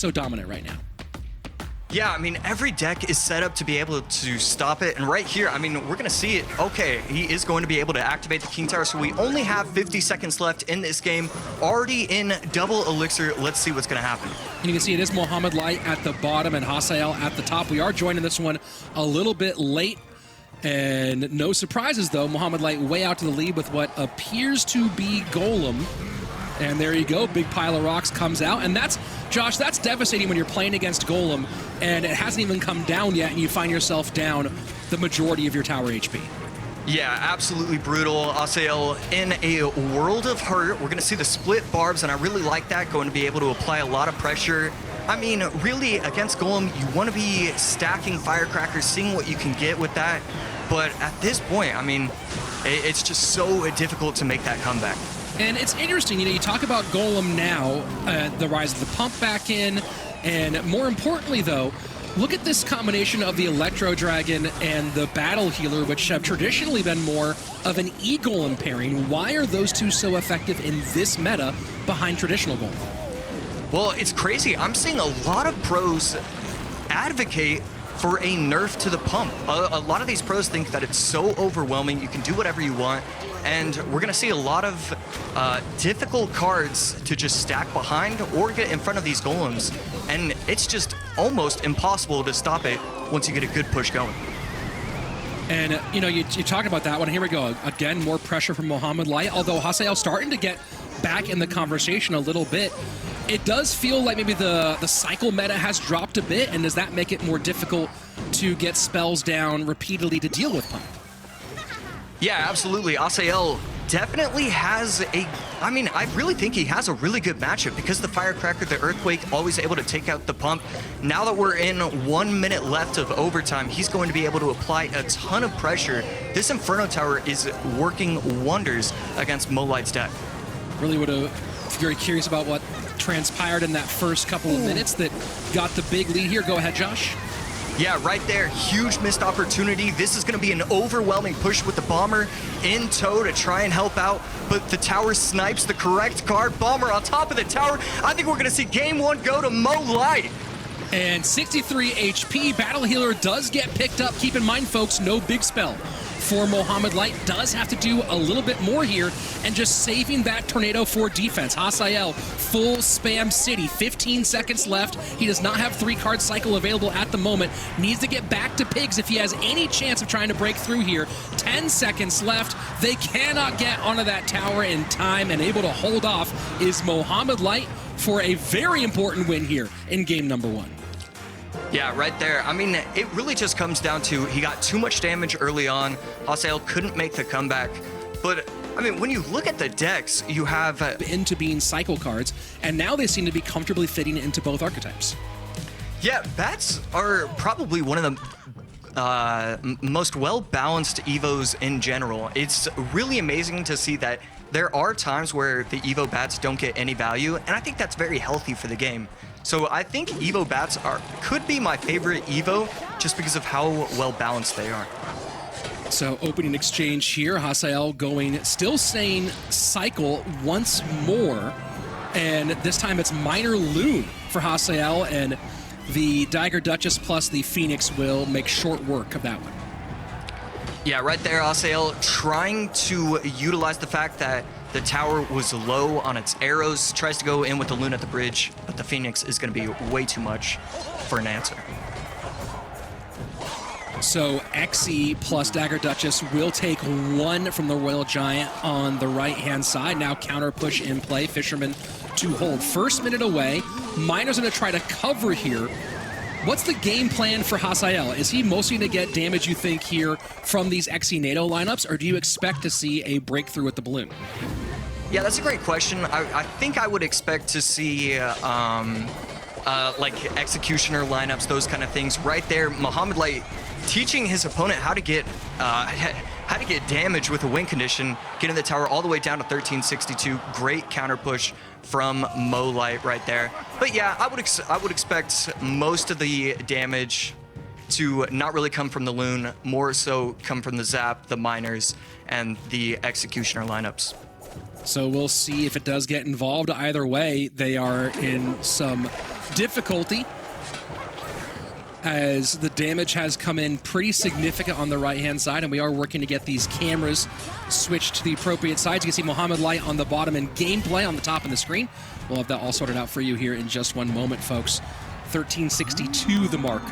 so dominant right now. Yeah, I mean, every deck is set up to be able to stop it. And right here, I mean, we're going to see it. Okay, he is going to be able to activate the King Tower. So we only have 50 seconds left in this game. Already in double elixir. Let's see what's going to happen. And you can see it is Mohamed Light at the bottom and Hasael at the top. We are joining this one a little bit late. And no surprises, though. Mohamed Light way out to the lead with what appears to be Golem. And there you go, big pile of rocks comes out. And that's, Josh, that's devastating when you're playing against Golem and it hasn't even come down yet and you find yourself down the majority of your tower HP. Yeah, absolutely brutal. Hasael in a world of hurt. We're going to see the split barbs, and I really like that, going to be able to apply a lot of pressure. I mean, really, against Golem, you want to be stacking firecrackers, seeing what you can get with that. But at this point, I mean, it's just so difficult to make that comeback. And it's interesting, you know, you talk about Golem now, the rise of the pump back in, and more importantly, though, look at this combination of the Electro Dragon and the Battle Healer, which have traditionally been more of an E-Golem pairing. Why are those two so effective in this meta behind traditional Golem? Well, it's crazy. I'm seeing a lot of pros advocate for a nerf to the pump. A lot of these pros think that it's so overwhelming, you can do whatever you want, and we're gonna see a lot of difficult cards to just stack behind or get in front of these golems, and it's just almost impossible to stop it once you get a good push going. And, you know, you talk about that one. Here we go. Again, more pressure from Mohamed Light, although Hasael starting to get back in the conversation a little bit. It does feel like maybe the cycle meta has dropped a bit, and does that make it more difficult to get spells down repeatedly to deal with pump? Yeah, absolutely. Hasael definitely has I mean, I really think he has a really good matchup because the Firecracker, the Earthquake, always able to take out the pump. Now that we're in 1 minute left of overtime, he's going to be able to apply a ton of pressure. This Inferno Tower is working wonders against Molight's deck. Really would have very curious about what transpired in that first couple of minutes that got the big lead here. Go ahead, Josh. Yeah, right there, huge missed opportunity. This is going to be an overwhelming push with the Bomber in tow to try and help out, but the tower snipes the correct card. Bomber on top of the tower. I think we're going to see game one go to Mo Light. And 63 HP, Battle Healer does get picked up. Keep in mind, folks, no big spell for Mohamed Light. Does have to do a little bit more here and just saving that tornado for defense. Hasael, full spam city, 15 seconds left. He does not have 3-card cycle available at the moment. Needs to get back to pigs if he has any chance of trying to break through here. 10 seconds left. They cannot get onto that tower in time, and able to hold off is Mohamed Light for a very important win here in game number 1. Yeah, right there. I mean, it really just comes down to he got too much damage early on. Hasael couldn't make the comeback. But, I mean, when you look at the decks, you have into being cycle cards, and now they seem to be comfortably fitting into both archetypes. Yeah, bats are probably one of the most well-balanced Evos in general. It's really amazing to see that there are times where the Evo bats don't get any value, and I think that's very healthy for the game. So I think Evo bats could be my favorite Evo just because of how well balanced they are. So opening exchange here, Hasael going, still saying cycle once more, and this time it's Minor Loon for Hasael, and the Dagger Duchess plus the Phoenix will make short work of that one. Yeah, right there, Hasael trying to utilize the fact that the tower was low on its arrows, tries to go in with the Loon at the bridge, but the Phoenix is going to be way too much for an answer. So XE plus Dagger Duchess will take 1 from the Royal Giant on the right-hand side. Now counter push in play. Fisherman to hold. First minute away. Miner's going to try to cover here. What's the game plan for Hasael? Is he mostly going to get damage, you think, here from these XE NATO lineups, or do you expect to see a breakthrough with the balloon? Yeah, that's a great question. I think I would expect to see like Executioner lineups, those kind of things. Right there, Mohamed Light teaching his opponent how to get damage with a win condition, getting the tower all the way down to 1362. Great counter push from Mo Light right there. But yeah, I would expect most of the damage to not really come from the Loon, more so come from the Zap, the Miners, and the Executioner lineups. So we'll see if it does get involved. Either way, they are in some difficulty as the damage has come in pretty significant on the right-hand side, and we are working to get these cameras switched to the appropriate sides. You can see Mohamed Light on the bottom and gameplay on the top of the screen. We'll have that all sorted out for you here in just one moment, folks. 1362 the mark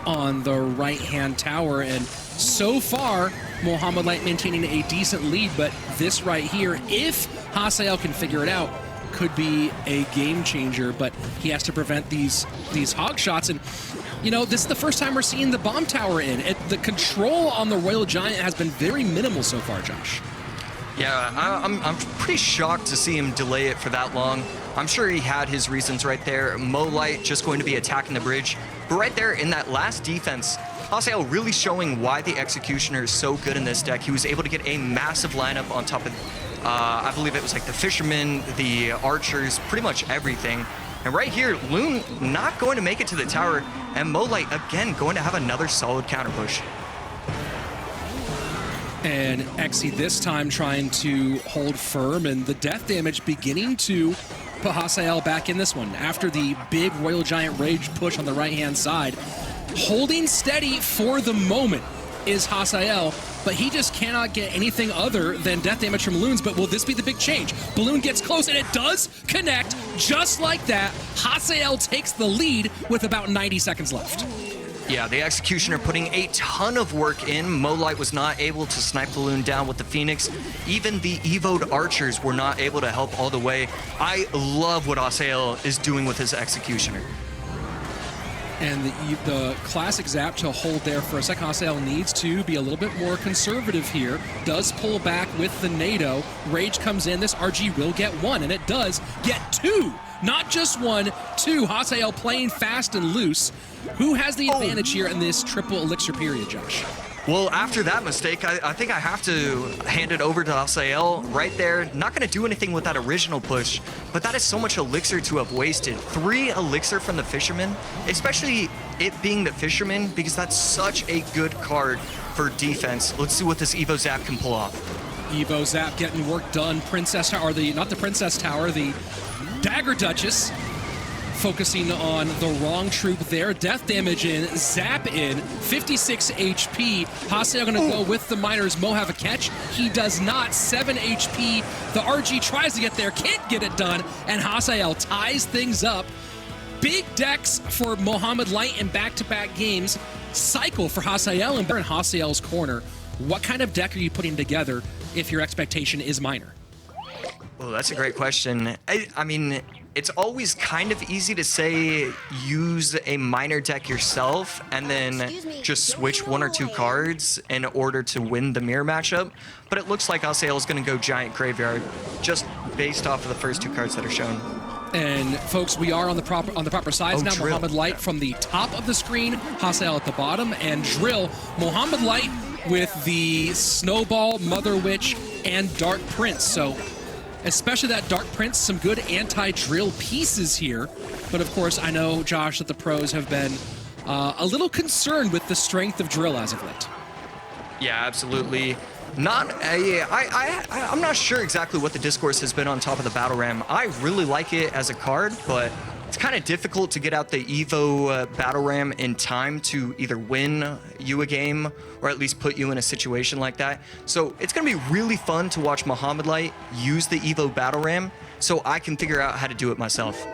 on the right-hand tower, and so far, Mohamed Light maintaining a decent lead, but this right here, if Hasael can figure it out, could be a game changer, but he has to prevent these hog shots. And you know, this is the first time we're seeing the bomb tower in. The control on the Royal Giant has been very minimal so far, Josh. Yeah, I'm pretty shocked to see him delay it for that long. I'm sure he had his reasons right there. Mo Light just going to be attacking the bridge. But right there in that last defense, Hasael really showing why the Executioner is so good in this deck. He was able to get a massive lineup on top of, I believe it was like the Fishermen, the Archers, pretty much everything. And right here, Loon not going to make it to the tower, and Mo Light again going to have another solid counter push. And Exy this time trying to hold firm, and the death damage beginning to put Hasael back in this one. After the big Royal Giant Rage push on the right-hand side, holding steady for the moment is Hasael, but he just cannot get anything other than death damage from Loons. But will this be the big change? Balloon gets close, and it does connect just like that. Hasael takes the lead with about 90 seconds left. Yeah, the Executioner putting a ton of work in. Mo Light was not able to snipe the Loon down with the Phoenix. Even the Evo'd Archers were not able to help all the way. I love what Hasael is doing with his Executioner. And the classic zap to hold there for a second. Hasael needs to be a little bit more conservative here. Does pull back with the NATO. Rage comes in. This RG will get one, and it does get two. Not just one, two. Hasael playing fast and loose. Who has the advantage here in this triple elixir period, Josh? Well, after that mistake, I think I have to hand it over to Hasael right there. Not going to do anything with that original push, but that is so much elixir to have wasted. 3 elixir from the Fisherman, especially it being the Fisherman, because that's such a good card for defense. Let's see what this Evo Zap can pull off. Evo Zap getting work done. Princess Tower, not the Princess Tower, the Dagger Duchess. Focusing on the wrong troop there. Death damage in, zap in, 56 HP. Hasael gonna go with the miners. Mo have a catch. He does not, 7 HP. The RG tries to get there, can't get it done, and Hasael ties things up. Big decks for Mohamed Light in back-to-back games. Cycle for Hasael, and in Hasael's corner. What kind of deck are you putting together if your expectation is minor? Well, that's a great question. I mean, it's always kind of easy to say use a minor deck yourself and then just switch 1 or 2 cards in order to win the mirror matchup. But it looks like Hasael is going to go Giant Graveyard just based off of the first 2 cards that are shown. And folks, we are on the proper sides now. Drill. Mohamed Light from the top of the screen, Hasael at the bottom, and Drill. Mohamed Light with the Snowball, Mother Witch, and Dark Prince. So especially that Dark Prince, some good anti-drill pieces here. But of course, I know, Josh, that the pros have been a little concerned with the strength of drill as of late. Yeah, absolutely. I'm not sure exactly what the discourse has been on top of the Battle Ram. I really like it as a card, but it's kind of difficult to get out the Evo Battle Ram in time to either win you a game or at least put you in a situation like that. So it's going to be really fun to watch Mohamed Light use the Evo Battle Ram so I can figure out how to do it myself.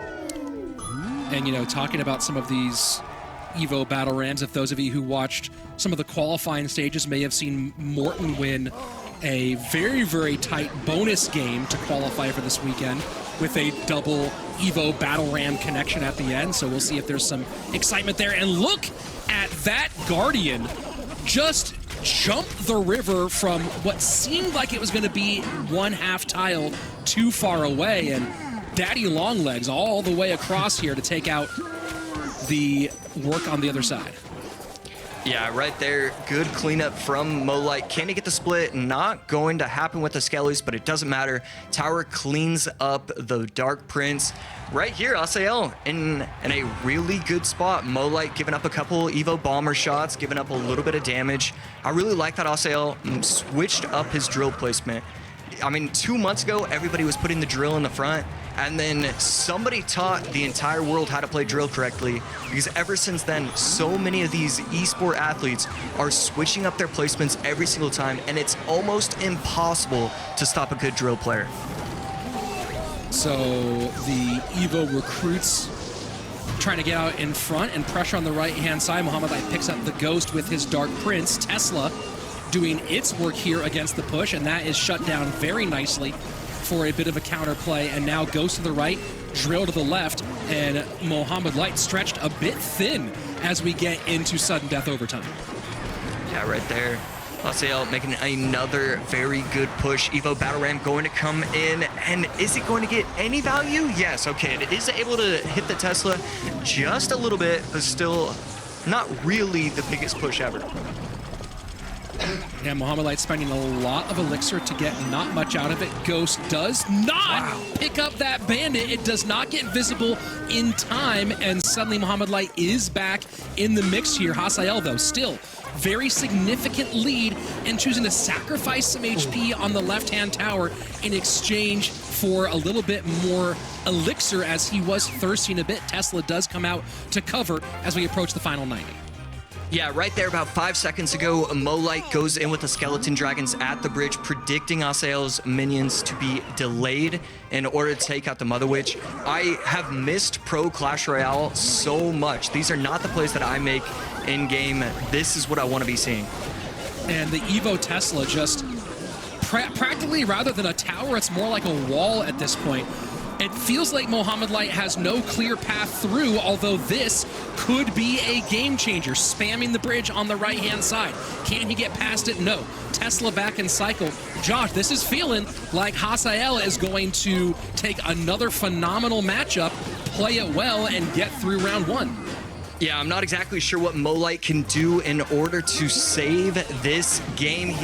And, you know, talking about some of these Evo Battle Rams, if those of you who watched some of the qualifying stages may have seen Morton win a very, very tight bonus game to qualify for this weekend with a double Evo Battle Ram connection at the end. So we'll see if there's some excitement there. And look at that Guardian just jump the river from what seemed like it was going to be 1/2 tile too far away. And Daddy Longlegs all the way across here to take out the work on the other side. Yeah, right there. Good cleanup from Mo Light. Can he get the split? Not going to happen with the Skellies, but it doesn't matter. Tower cleans up the Dark Prince. Right here, Hasael in a really good spot. Mo Light giving up a couple Evo Bomber shots, giving up a little bit of damage. I really like that Hasael switched up his drill placement. I mean, 2 months ago, everybody was putting the drill in the front, And then somebody taught the entire world how to play drill correctly, because ever since then, so many of these esport athletes are switching up their placements every single time, and it's almost impossible to stop a good drill player. So the Evo recruits trying to get out in front and pressure on the right-hand side. Mohamed Light picks up the Ghost with his Dark Prince. Tesla doing its work here against the push, and that is shut down very nicely for a bit of a counter play. And now Ghost to the right, Drill to the left, and Mohamed Light stretched a bit thin as we get into sudden death overtime. Yeah, right there. Laciel making another very good push. Evo Battle Ram going to come in, and is it going to get any value? Yes, okay, it is able to hit the Tesla just a little bit, but still not really the biggest push ever. Yeah, Mohamed Light spending a lot of elixir to get not much out of it. Ghost does not pick up that bandit. It does not get visible in time, and suddenly Mohamed Light is back in the mix here. Hasael, though, still very significant lead, and choosing to sacrifice some HP on the left-hand tower in exchange for a little bit more elixir as he was thirsting a bit. Tesla does come out to cover as we approach the final 90. Yeah, right there about 5 seconds ago, Light goes in with the Skeleton Dragons at the bridge, predicting Asael's minions to be delayed in order to take out the Mother Witch. I have missed Pro Clash Royale so much. These are not the plays that I make in-game. This is what I want to be seeing. And the Evo Tesla just practically, rather than a tower, it's more like a wall at this point. It feels like Mohamed Light has no clear path through, although this could be a game changer. Spamming the bridge on the right-hand side. Can he get past it? No. Tesla back in cycle. Josh, this is feeling like Hasael is going to take another phenomenal matchup, play it well, and get through round one. Yeah, I'm not exactly sure what Light can do in order to save this game.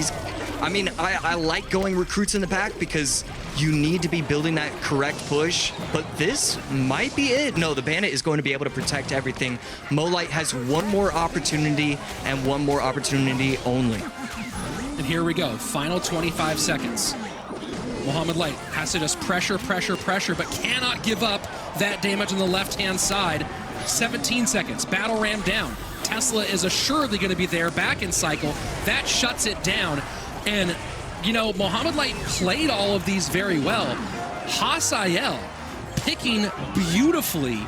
I like going recruits in the back because you need to be building that correct push, but this might be it. No, the Bandit is going to be able to protect everything. Light has one more opportunity and one more opportunity only. And here we go, final 25 seconds. Mohamed Light has to just pressure, but cannot give up that damage on the left-hand side. 17 seconds, Battle Ram down. Tesla is assuredly going to be there, back in cycle. That shuts it down. And, you know, Mohamed Light played all of these very well. Hasael picking beautifully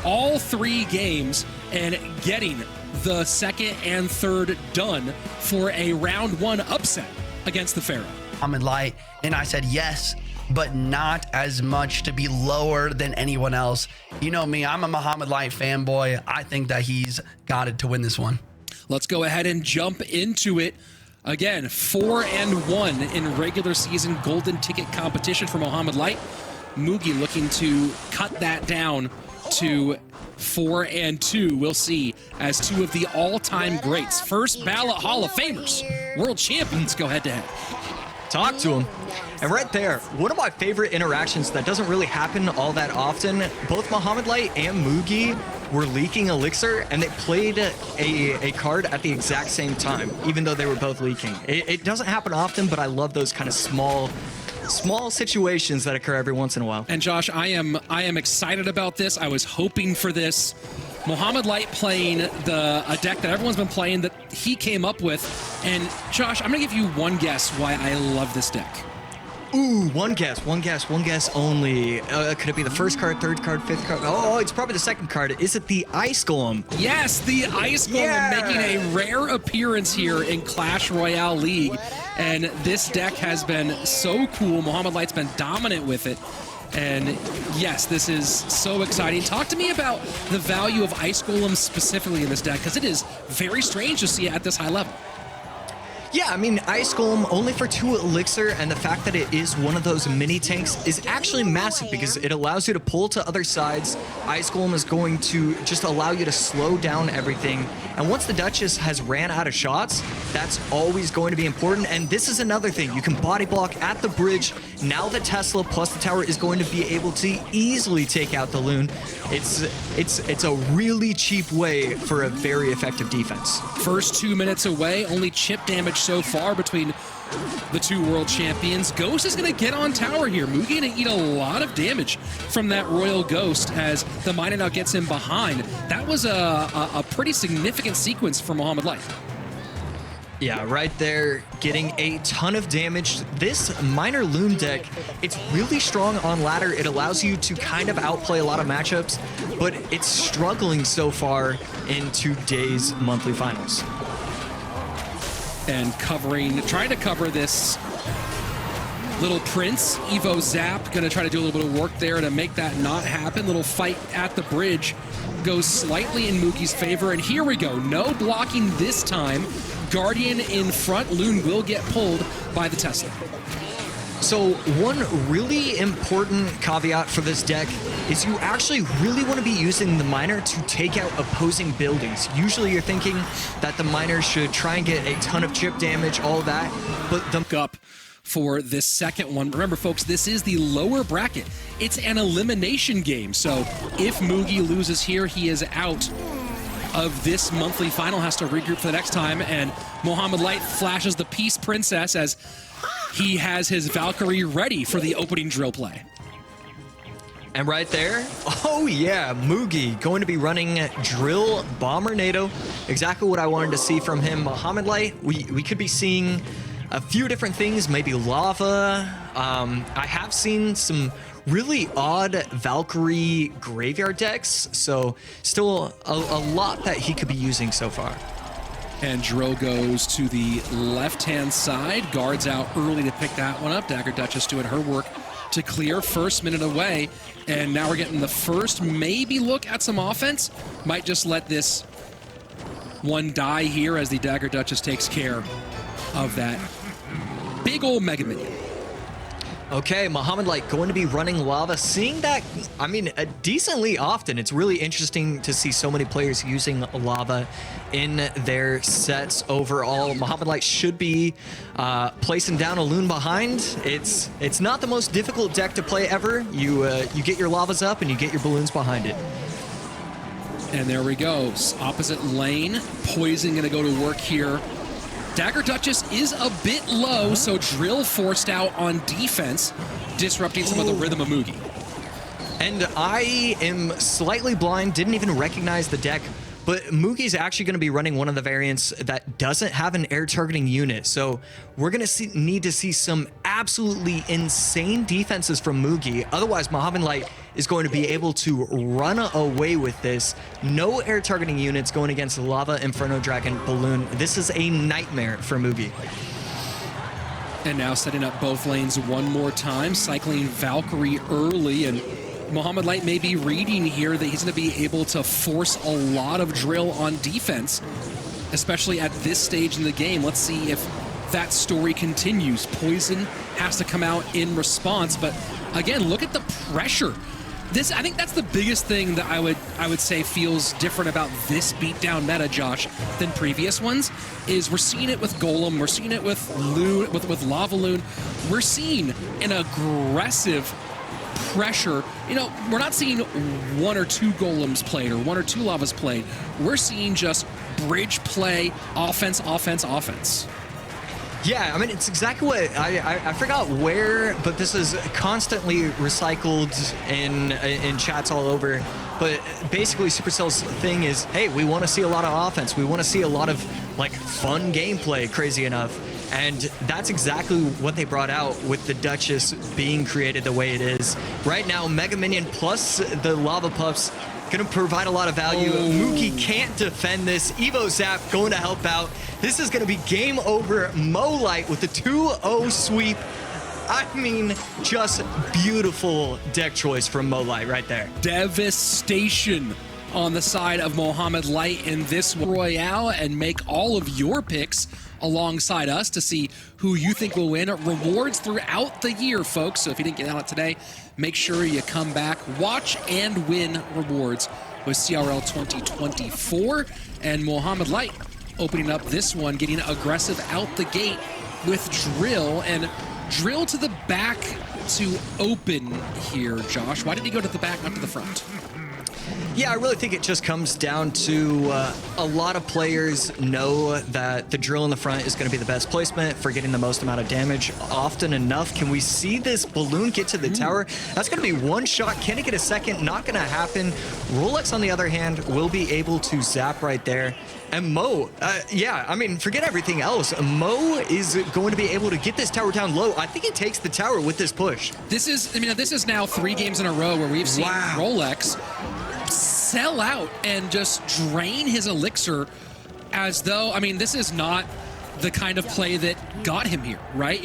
all three games and getting the second and third done for a round one upset against the Pharaoh. Mohamed Light, and I said yes, but not as much to be lower than anyone else. You know me, I'm a Mohamed Light fanboy. I think that he's got it to win this one. Let's go ahead and jump into it. Again, 4-1 in regular season golden ticket competition for Mohamed Light. Mugi looking to cut that down to 4-2. We'll see as two of the all-time greats, first ballot Hall of Famers, world champions, go head-to-head. Talk to him. And right there, one of my favorite interactions that doesn't really happen all that often, both Mohamed Light and Mugi were leaking elixir, and they played a card at the exact same time, even though they were both leaking. It doesn't happen often, but I love those kind of small situations that occur every once in a while. And Josh, I am excited about this. I was hoping for this. Mohamed Light playing a deck that everyone's been playing that he came up with. And Josh, I'm gonna give you one guess why I love this deck. Ooh, one guess only. Could it be the first card, third card, fifth card? Oh, it's probably the second card. Is it the Ice Golem? Yes, the Ice Golem making a rare appearance here in Clash Royale League. And this deck has been so cool. Mohamed Light's been dominant with it. And yes, this is so exciting. Talk to me about the value of Ice Golem specifically in this deck, because it is very strange to see it at this high level. Yeah, I mean, Ice Golem only for 2 elixir, and the fact that it is one of those mini tanks is actually massive because it allows you to pull to other sides. Ice Golem is going to just allow you to slow down everything. And once the Duchess has ran out of shots, that's always going to be important. And this is another thing. You can body block at the bridge. Now the Tesla plus the tower is going to be able to easily take out the Loon. It's a really cheap way for a very effective defense. First 2 minutes away, only chip damage so far between the two world champions. Ghost is going to get on tower here. Mugi going to eat a lot of damage from that Royal Ghost as the miner now gets him behind. That was a pretty significant sequence for Mohamed Light. Yeah, right there, getting a ton of damage. This Miner Loon deck, it's really strong on ladder. It allows you to kind of outplay a lot of matchups, but it's struggling so far in today's monthly finals. And trying to cover this little Prince, Evo Zap, gonna try to do a little bit of work there to make that not happen. Little fight at the bridge goes slightly in Mugi's favor, and here we go. No blocking this time. Guardian in front. Loon will get pulled by the Tesla. So one really important caveat for this deck is you actually really want to be using the miner to take out opposing buildings. Usually you're thinking that the miner should try and get a ton of chip damage, all that, but the up for this second one. Remember, folks, this is the lower bracket. It's an elimination game, so if Mugi loses here, he is out of this monthly final, has to regroup for the next time, and Mohamed Light flashes the Peace Princess as he has his Valkyrie ready for the opening drill play. And right there, oh yeah, Mugi going to be running Drill Bomber NATO. Exactly what I wanted to see from him. Mohamed Light, we could be seeing a few different things, maybe lava. I have seen some really odd Valkyrie graveyard decks, so still a lot that he could be using so far. And Drill goes to the left-hand side, guards out early to pick that one up. Dagger Duchess doing her work to clear, first minute away, and now we're getting the first maybe look at some offense. Might just let this one die here as the Dagger Duchess takes care of that big old Mega Minion. Okay, Mohamed Light going to be running lava, seeing that, I mean, decently often. It's really interesting to see so many players using lava in their sets overall. Mohamed Light should be placing down a Loon behind. It's not the most difficult deck to play ever. You get your lavas up and you get your balloons behind it. And there we go, opposite lane. Poison gonna go to work here. Dagger Duchess is a bit low, so Drill forced out on defense, disrupting some of the rhythm of Mugi. And I am slightly blind, didn't even recognize the deck, but Mugi's actually going to be running one of the variants that doesn't have an air targeting unit. So we're going to need to see some absolutely insane defenses from Mugi. Otherwise, Mohamed Light is going to be able to run away with this. No air targeting units going against Lava, Inferno Dragon, Balloon. This is a nightmare for Mugi. And now setting up both lanes one more time, cycling Valkyrie early, and Mohamed Light may be reading here that he's going to be able to force a lot of Drill on defense, especially at this stage in the game. Let's see if that story continues. Poison has to come out in response, but again, look at the pressure. I think that's the biggest thing that I would say feels different about this beatdown meta, Josh, than previous ones, is we're seeing it with Golem, we're seeing it with Loon, with Lava Loon. We're seeing an aggressive pressure. You know, we're not seeing one or two Golems played or one or two Lavas played. We're seeing just bridge play, offense, offense, offense. Yeah, I mean, it's exactly what I forgot where, but this is constantly recycled in chats all over. But basically, Supercell's thing is, hey, we want to see a lot of offense. We want to see a lot of like fun gameplay, crazy enough. And that's exactly what they brought out with the Duchess being created the way it is. Right now, Mega Minion plus the Lava Puffs gonna provide a lot of value. Mugi can't defend this. Evo Zap going to help out. This is gonna be game over. Mo Light with the 2-0 sweep. I mean, just beautiful deck choice from Mo Light right there. Devastation on the side of Mohamed Light in this Royale, and make all of your picks alongside us to see who you think will win. Rewards throughout the year, folks. So if you didn't get on it today, make sure you come back, watch and win rewards with CRL 2024. And Mohamed Light opening up this one, getting aggressive out the gate with Drill, and Drill to the back to open here, Josh. Why did he go to the back, not to the front? Yeah, I really think it just comes down to a lot of players know that the drill in the front is going to be the best placement for getting the most amount of damage often enough. Can we see this balloon get to the tower? That's going to be one shot. Can it get a second? Not going to happen. Rolex, on the other hand, will be able to zap right there. And Mo, yeah, I mean, forget everything else. Mo is going to be able to get this tower down low. I think he takes the tower with this push. This is now 3 games in a row where we've seen Rolex sell out and just drain his elixir as though, I mean, this is not the kind of play that got him here, right?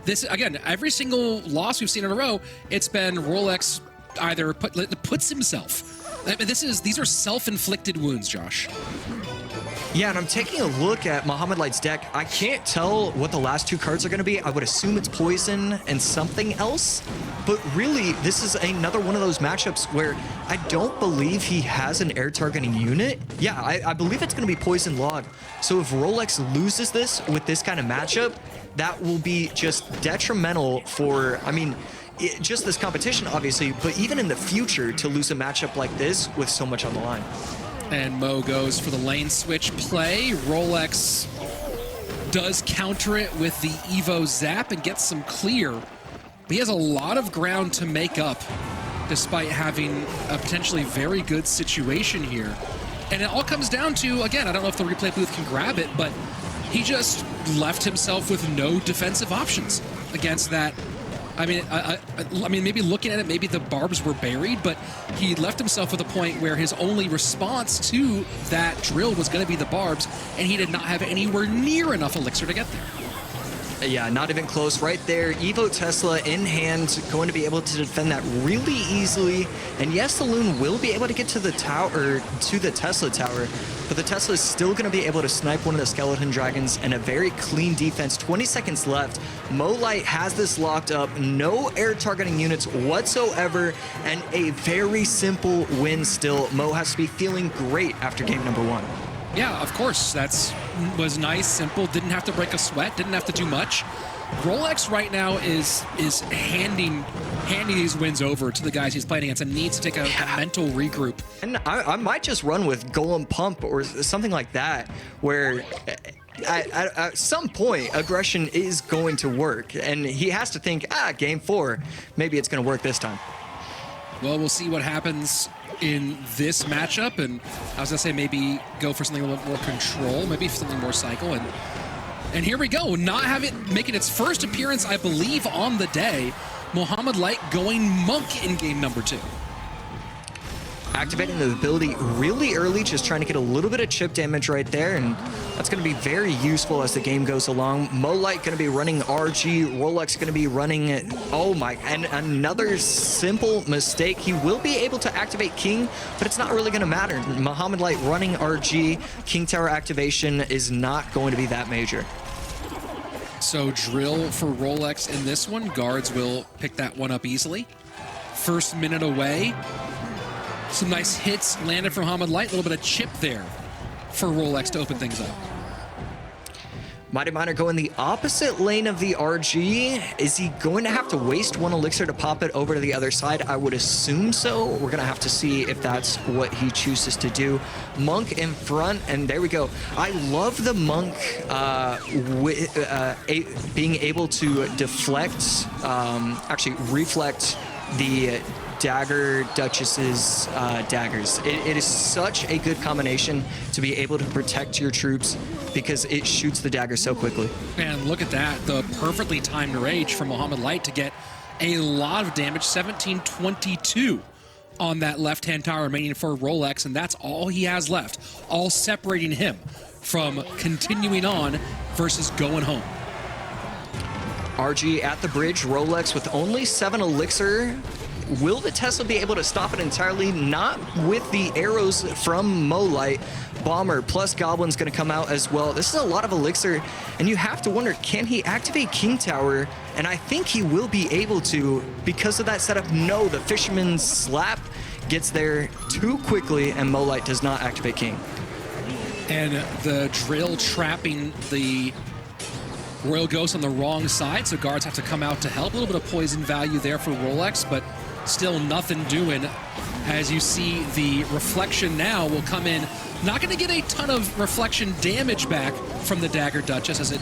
This, again, every single loss we've seen in a row, it's been Rolex either puts himself. I mean, these are self-inflicted wounds, Josh. Yeah, and I'm taking a look at Mohamed Light's deck. I can't tell what the last 2 cards are going to be. I would assume it's Poison and something else. But really, this is another one of those matchups where I don't believe he has an air targeting unit. Yeah, I believe it's going to be Poison Log. So if Rolex loses this with this kind of matchup, that will be just detrimental for, I mean, just this competition, obviously, but even in the future to lose a matchup like this with so much on the line. And Mo goes for the lane switch play. Rolex does counter it with the Evo Zap and gets some clear. But he has a lot of ground to make up despite having a potentially very good situation here. And it all comes down to, again, I don't know if the replay booth can grab it, but he just left himself with no defensive options against that. I mean, maybe looking at it, maybe the barbs were buried, but he left himself with a point where his only response to that drill was going to be the barbs, and he did not have anywhere near enough elixir to get there. Yeah, not even close. Right there, Evo Tesla in hand, going to be able to defend that really easily. And yes, the Loon will be able to get to the tower, to the Tesla tower, but the Tesla is still going to be able to snipe one of the Skeleton Dragons, and a very clean defense. 20 seconds left. Mo Light has this locked up. No air targeting units whatsoever, and a very simple win still. Mo has to be feeling great after game number 1. Yeah, of course. Was nice, simple, didn't have to break a sweat, didn't have to do much. Rolex right now is handing these wins over to the guys he's playing against and needs to take a mental regroup. And I might just run with Golem Pump or something like that, where at some point aggression is going to work, and he has to think, game 4, maybe it's going to work this time. Well, we'll see what happens in this matchup, and I was gonna say maybe go for something a little more control, maybe something more cycle, and here we go. Making its first appearance, I believe, on the day. Mohamed Light going Monk in game number 2. Activating the ability really early, just trying to get a little bit of chip damage right there, and that's going to be very useful as the game goes along. Mo Light going to be running RG, Rolex going to be running, oh my, and another simple mistake. He will be able to activate King, but it's not really going to matter. Mohamed Light running RG, King Tower activation is not going to be that major. So drill for Rolex in this one. Guards will pick that one up easily. First minute away. Some nice hits landed from Mohamed Light. A little bit of chip there for Rolex to open things up. Mighty Miner going the opposite lane of the RG. Is he going to have to waste 1 elixir to pop it over to the other side? I would assume so. We're going to have to see if that's what he chooses to do. Monk in front, and there we go. I love the Monk being able to deflect, actually reflect the Dagger Duchess's daggers. It is such a good combination to be able to protect your troops because it shoots the dagger so quickly. And look at that, the perfectly timed rage from Mohamed Light to get a lot of damage, 1722 on that left-hand tower remaining for Rolex, and that's all he has left, all separating him from continuing on versus going home. RG at the bridge, Rolex with only 7 elixir. Will the Tesla be able to stop it entirely? Not with the arrows from Mo Light. Bomber plus Goblin's going to come out as well. This is a lot of elixir, and you have to wonder, can he activate King Tower? And I think he will be able to because of that setup. No, the Fisherman's Slap gets there too quickly, and Mo Light does not activate King. And the drill trapping the Royal Ghost on the wrong side, so guards have to come out to help. A little bit of poison value there for Rolex, but Still nothing doing. As you see, the reflection now will come in. Not going to get a ton of reflection damage back from the Dagger Duchess, as it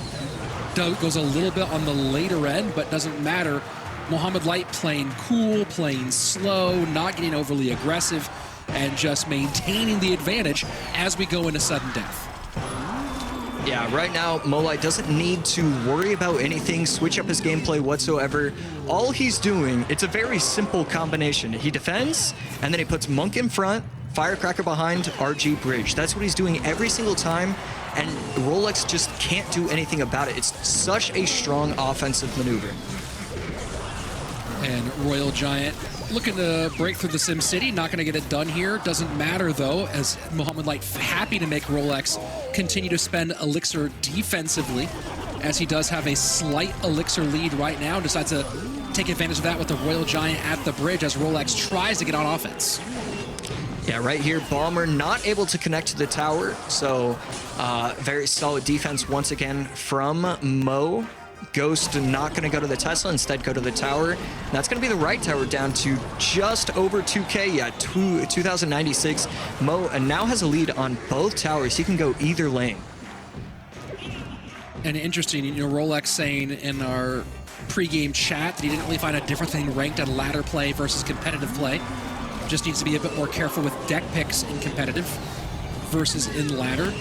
goes a little bit on the later end, but doesn't matter. Mohamed Light playing cool, playing slow, not getting overly aggressive, and just maintaining the advantage as we go into sudden death. Yeah, right now, Molite doesn't need to worry about anything, switch up his gameplay whatsoever. All he's doing, it's a very simple combination. He defends, and then he puts Monk in front, Firecracker behind, RG bridge. That's what he's doing every single time, and Rolex just can't do anything about it. It's such a strong offensive maneuver. And Royal Giant looking to break through the Sim City, not going to get it done here. Doesn't matter though, as Mohamed Light happy to make Rolex continue to spend Elixir defensively, as he does have a slight Elixir lead right now. Decides to take advantage of that with the Royal Giant at the bridge as Rolex tries to get on offense. Yeah, right here, Bomber not able to connect to the tower, so very solid defense once again from Mo. Ghost not going to go to the Tesla, instead go to the tower. And that's going to be the right tower down to just over 2K. Yeah, 2096. Mo now has a lead on both towers. He can go either lane. And interesting, you know, Rolex saying in our pre-game chat that he didn't really find a difference between ranked and ladder play versus competitive play. Just needs to be a bit more careful with deck picks in competitive versus in ladder.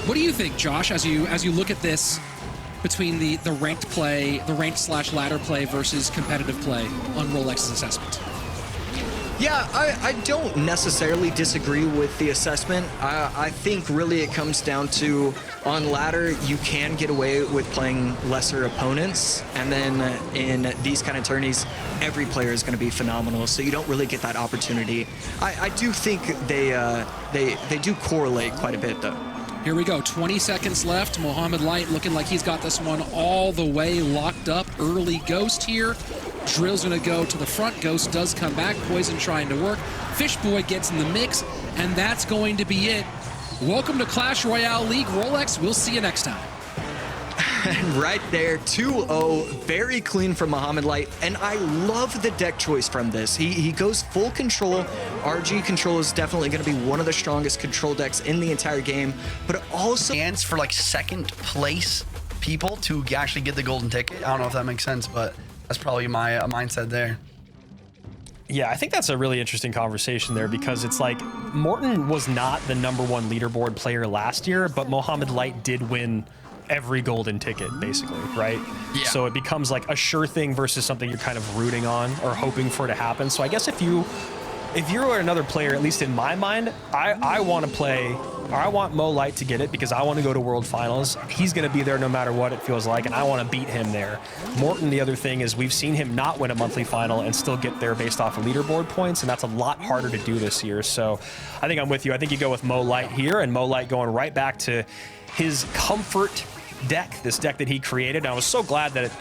What do you think, Josh, as you look at this between the ranked play, the ranked / ladder play versus competitive play on Rolex's assessment? Yeah, I don't necessarily disagree with the assessment. I think really it comes down to, on ladder, you can get away with playing lesser opponents, and then in these kind of tourneys, every player is going to be phenomenal, so you don't really get that opportunity. I do think they do correlate quite a bit, though. Here we go, 20 seconds left. Mohamed Light looking like he's got this one all the way locked up. Early Ghost here. Drill's gonna go to the front. Ghost does come back. Poison trying to work. Fishboy gets in the mix, and that's going to be it. Welcome to Clash Royale League. Rolex, we'll see you next time. And right there, 2-0, very clean from Mohamed Light, and I love the deck choice from this. He goes full control. RG control is definitely going to be one of the strongest control decks in the entire game, but also Chance for like second place people to actually get the golden ticket. I don't know if that makes sense, but that's probably my mindset there. Yeah, I think that's a really interesting conversation there, because it's like Morten was not the #1 leaderboard player last year, but Mohamed Light did win every golden ticket, basically, right? Yeah. So it becomes like a sure thing versus something you're kind of rooting on or hoping for to happen. So I guess if you're another player, at least in my mind, I want to play, or I want Mo Light to get it because I want to go to World Finals. He's going to be there no matter what it feels like, and I want to beat him there. Morten, the other thing is we've seen him not win a monthly final and still get there based off of leaderboard points, and that's a lot harder to do this year. So I think I'm with you. I think you go with Mo Light here, and Mo Light going right back to his comfort deck, this deck that he created. And I was so glad that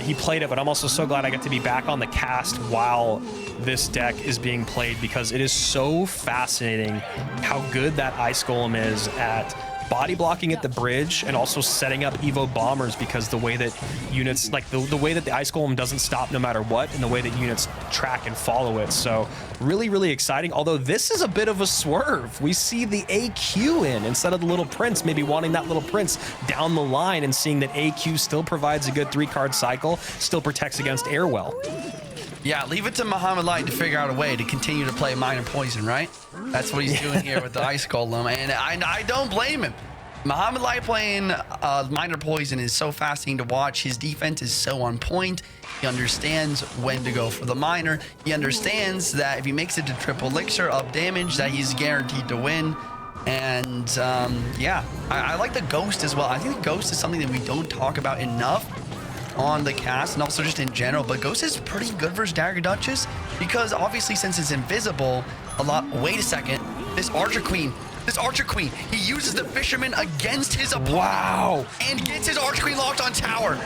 he played it, but I'm also so glad I get to be back on the cast while this deck is being played, because it is so fascinating how good that Ice Golem is at body blocking at the bridge and also setting up Evo bombers, because the way that units, like the way that the Ice Golem doesn't stop no matter what, and the way that units track and follow it. So really, really exciting. Although this is a bit of a swerve. We see the AQ in instead of the Little Prince, maybe wanting that Little Prince down the line and seeing that AQ still provides a good 3-card cycle, still protects against Airwell. Yeah, leave it to Mohamed Light to figure out a way to continue to play Minor Poison, right? That's what he's doing here with the Ice Golem, and I don't blame him. Mohamed Light playing Minor Poison is so fascinating to watch. His defense is so on point. He understands when to go for the Minor. He understands that if he makes it to triple elixir up damage, that he's guaranteed to win. And yeah, I like the Ghost as well. I think the Ghost is something that we don't talk about enough on the cast and also just in general, but Ghost is pretty good versus Dagger Duchess, because obviously since it's invisible a lot. Wait a second, this Archer Queen, he uses the Fisherman against his opponent. Wow. And gets his Archer Queen locked on tower.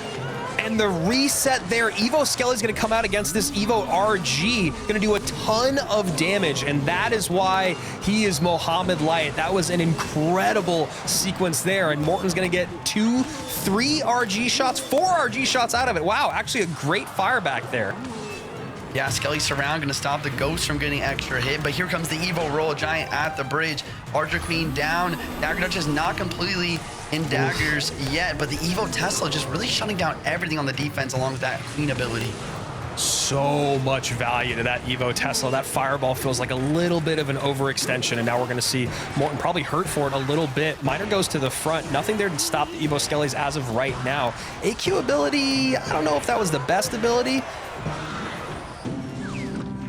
And the reset there, Evo Skelly's gonna come out against this Evo RG, gonna do a ton of damage, and that is why he is Mohamed Light. That was an incredible sequence there, and Morten's gonna get 2, 3 RG shots, 4 RG shots out of it. Wow, actually a great fire back there. Yeah, Skelly Surround going to stop the Ghost from getting extra hit, but here comes the Evo Royal Giant at the bridge. Archer Queen down. Dagger Duchess not completely in daggers yet, but the Evo Tesla just really shutting down everything on the defense along with that Queen ability. So much value to that Evo Tesla. That fireball feels like a little bit of an overextension, and now we're going to see Morten probably hurt for it a little bit. Miner goes to the front. Nothing there to stop the Evo Skellies as of right now. AQ ability, I don't know if that was the best ability.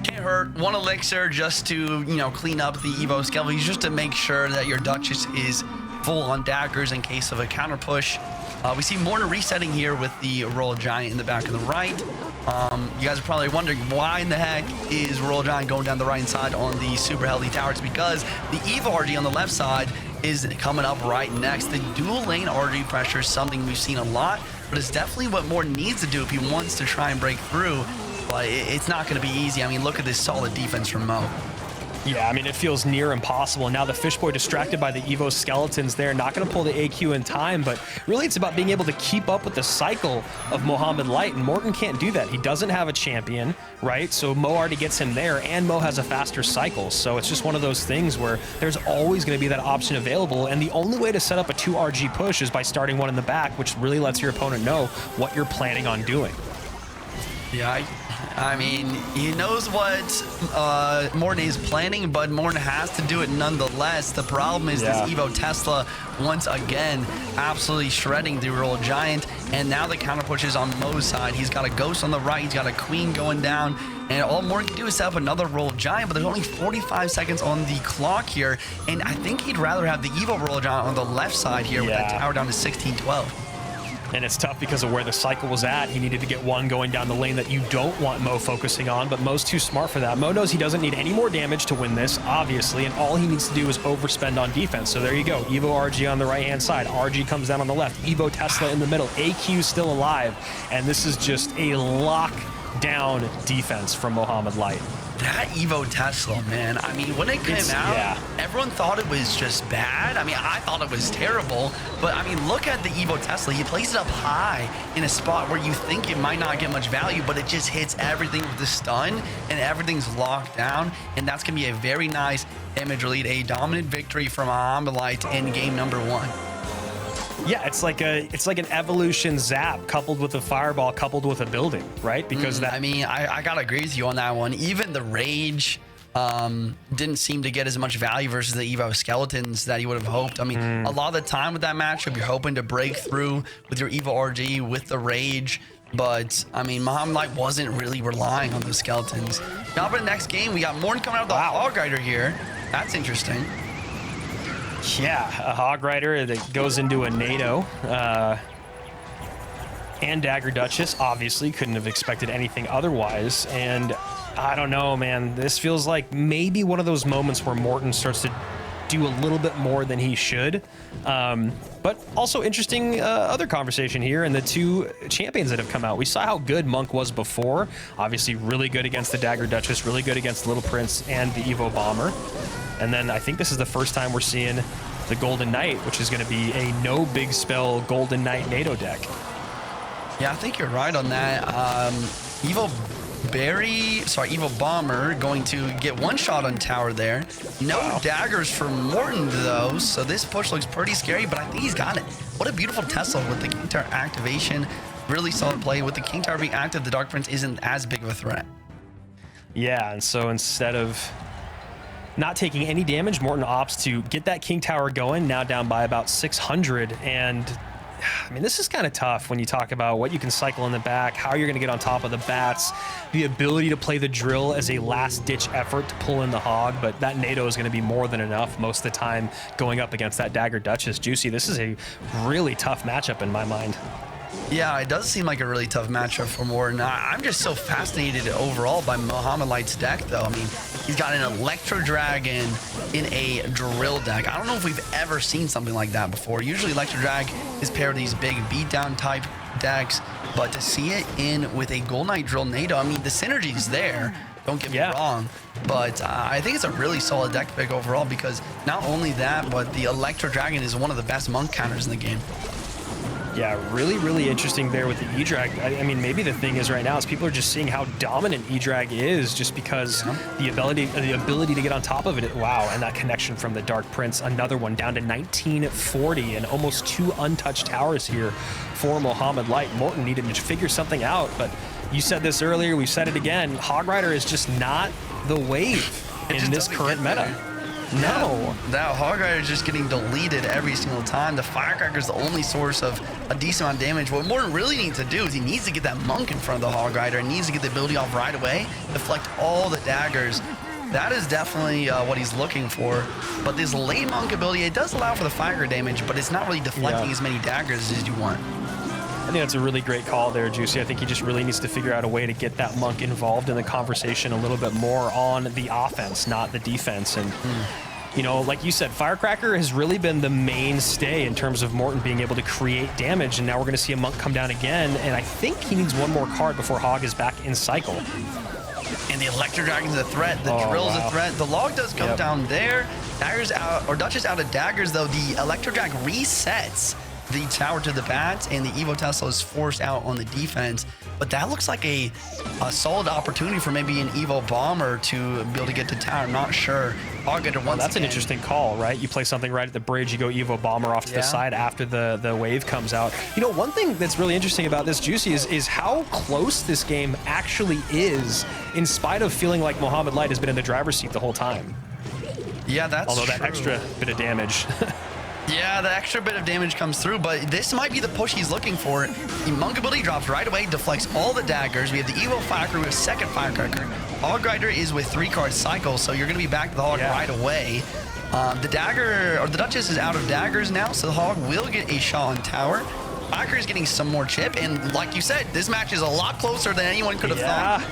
Can't hurt. One elixir just to, clean up the Evo Skellies, just to make sure that your Duchess is full on daggers in case of a counter push. We see Morten resetting here with the Royal Giant in the back of the right. You guys are probably wondering why in the heck is Royal Giant going down the right side on the super healthy tower. It's because the Evo RG on the left side is coming up right next. The dual lane RG pressure is something we've seen a lot, but it's definitely what Morten needs to do if he wants to try and break through. But it's not going to be easy. I mean, look at this solid defense from Mo. Yeah, I mean, it feels near impossible. Now the Fishboy distracted by the Evo skeletons there, not going to pull the AQ in time, but really it's about being able to keep up with the cycle of Mohamed Light, and Morten can't do that. He doesn't have a champion, right? So Mo already gets him there, and Mo has a faster cycle. So it's just one of those things where there's always going to be that option available, and the only way to set up a 2 RG push is by starting one in the back, which really lets your opponent know what you're planning on doing. Yeah, I mean, he knows what Morten is planning, but Morten has to do it nonetheless. The problem is this Evo Tesla, once again, absolutely shredding the Royal Giant. And now the counter push is on Mo's side. He's got a Ghost on the right. He's got a Queen going down. And all Morten can do is set up another Royal Giant, but there's only 45 seconds on the clock here. And I think he'd rather have the Evo Royal Giant on the left side here with that tower down to 16-12. And it's tough because of where the cycle was at. He needed to get one going down the lane that you don't want Mo focusing on, but Mo's too smart for that. Mo knows he doesn't need any more damage to win this, obviously, and all he needs to do is overspend on defense. So there you go. Evo RG on the right-hand side. RG comes down on the left. Evo Tesla in the middle. AQ still alive. And this is just a lockdown defense from Mohamed Light. That Evo Tesla, man. I mean, when it came out, everyone thought it was just bad. I mean, I thought it was terrible. But, I mean, look at the Evo Tesla. He plays it up high in a spot where you think it might not get much value, but it just hits everything with the stun, and everything's locked down. And that's going to be a very nice damage lead, a dominant victory from Mohamed Light in game number 1. Yeah, it's like an evolution zap coupled with a fireball coupled with a building, right? Because I mean, I gotta agree with you on that one. Even the rage didn't seem to get as much value versus the Evo skeletons that you would have hoped. I mean, a lot of the time with that matchup, you're hoping to break through with your Evo RG with the rage. But, I mean, Mohamed Light wasn't really relying on those skeletons. Now for the next game, we got Morten coming out with the Hog Rider here. That's interesting. Yeah, a Hog Rider that goes into a NATO. And Dagger Duchess, obviously, couldn't have expected anything otherwise. And I don't know, man. This feels like maybe one of those moments where Morten starts to do a little bit more than he should. But also interesting other conversation here in the two champions that have come out. We saw how good Monk was before. Obviously, really good against the Dagger Duchess, really good against Little Prince and the Evo Bomber. And then I think this is the first time we're seeing the Golden Knight, which is going to be a no big spell Golden Knight NATO deck. Yeah, I think you're right on that. Evo Bomber going to get one shot on tower there. No daggers for Morten though, so this push looks pretty scary, but I think he's got it. What a beautiful Tesla with the King Tower activation. Really solid play. With the King Tower being active, the Dark Prince isn't as big of a threat. Yeah, and so instead of not taking any damage, Morten opts to get that King Tower going, now down by about 600. And I mean, this is kind of tough when you talk about what you can cycle in the back, how you're going to get on top of the bats, the ability to play the drill as a last-ditch effort to pull in the hog, but that NATO is going to be more than enough most of the time going up against that Dagger Duchess. Juicy, this is a really tough matchup in my mind. Yeah, it does seem like a really tough matchup for Morten. I'm just so fascinated overall by Mohamed Light's deck, though. I mean, he's got an Electro Dragon in a drill deck. I don't know if we've ever seen something like that before. Usually Electro Drag is paired with these big beatdown type decks, but to see it in with a Gold Knight drill NATO, I mean, the synergy is there. Don't get me wrong, but I think it's a really solid deck pick overall because not only that, but the Electro Dragon is one of the best monk counters in the game. Yeah, really, really interesting there with the E-Drag. I mean, maybe the thing is right now is people are just seeing how dominant E-Drag is just because the ability to get on top of it. Wow, and that connection from the Dark Prince, another one down to 1940 and almost 2 untouched towers here for Mohamed Light. Morten needed to figure something out, but you said this earlier, we've said it again, Hog Rider is just not the wave in this current meta. No. That Hog Rider is just getting deleted every single time. The Firecracker is the only source of a decent amount of damage. What Morten really needs to do is he needs to get that Monk in front of the Hog Rider and needs to get the ability off right away, deflect all the daggers. That is definitely what he's looking for. But this late Monk ability, it does allow for the Firecracker damage, but it's not really deflecting as many daggers as you want. I think that's a really great call there, Juicy. I think he just really needs to figure out a way to get that Monk involved in the conversation a little bit more on the offense, not the defense. And, you know, like you said, Firecracker has really been the mainstay in terms of Morten being able to create damage. And now we're going to see a Monk come down again. And I think he needs one more card before Hog is back in cycle. And the Electro Dragon's a threat. The Drill's a threat. The Log does come down there. Daggers out, or Duchess out of daggers, though. The Electro Drag resets the tower to the bats, and the Evo Tesla is forced out on the defense. But that looks like a solid opportunity for maybe an Evo Bomber to be able to get to tower. I'm not sure. That's an interesting call, right? You play something right at the bridge, you go Evo Bomber off to the side after the wave comes out. You know, one thing that's really interesting about this, Juicy, is how close this game actually is, in spite of feeling like Mohamed Light has been in the driver's seat the whole time. Yeah, that's Although that true. extra bit of damage. Yeah, the extra bit of damage comes through, but this might be the push he's looking for. The Monk ability drops right away, deflects all the daggers. We have the Evo Firecracker with second Firecracker. Hog Rider is with 3-card cycle, so you're going to be back to the Hog right away. The dagger, or the Duchess is out of daggers now, so the Hog will get a shot on tower. Firecracker is getting some more chip, and like you said, this match is a lot closer than anyone could have thought.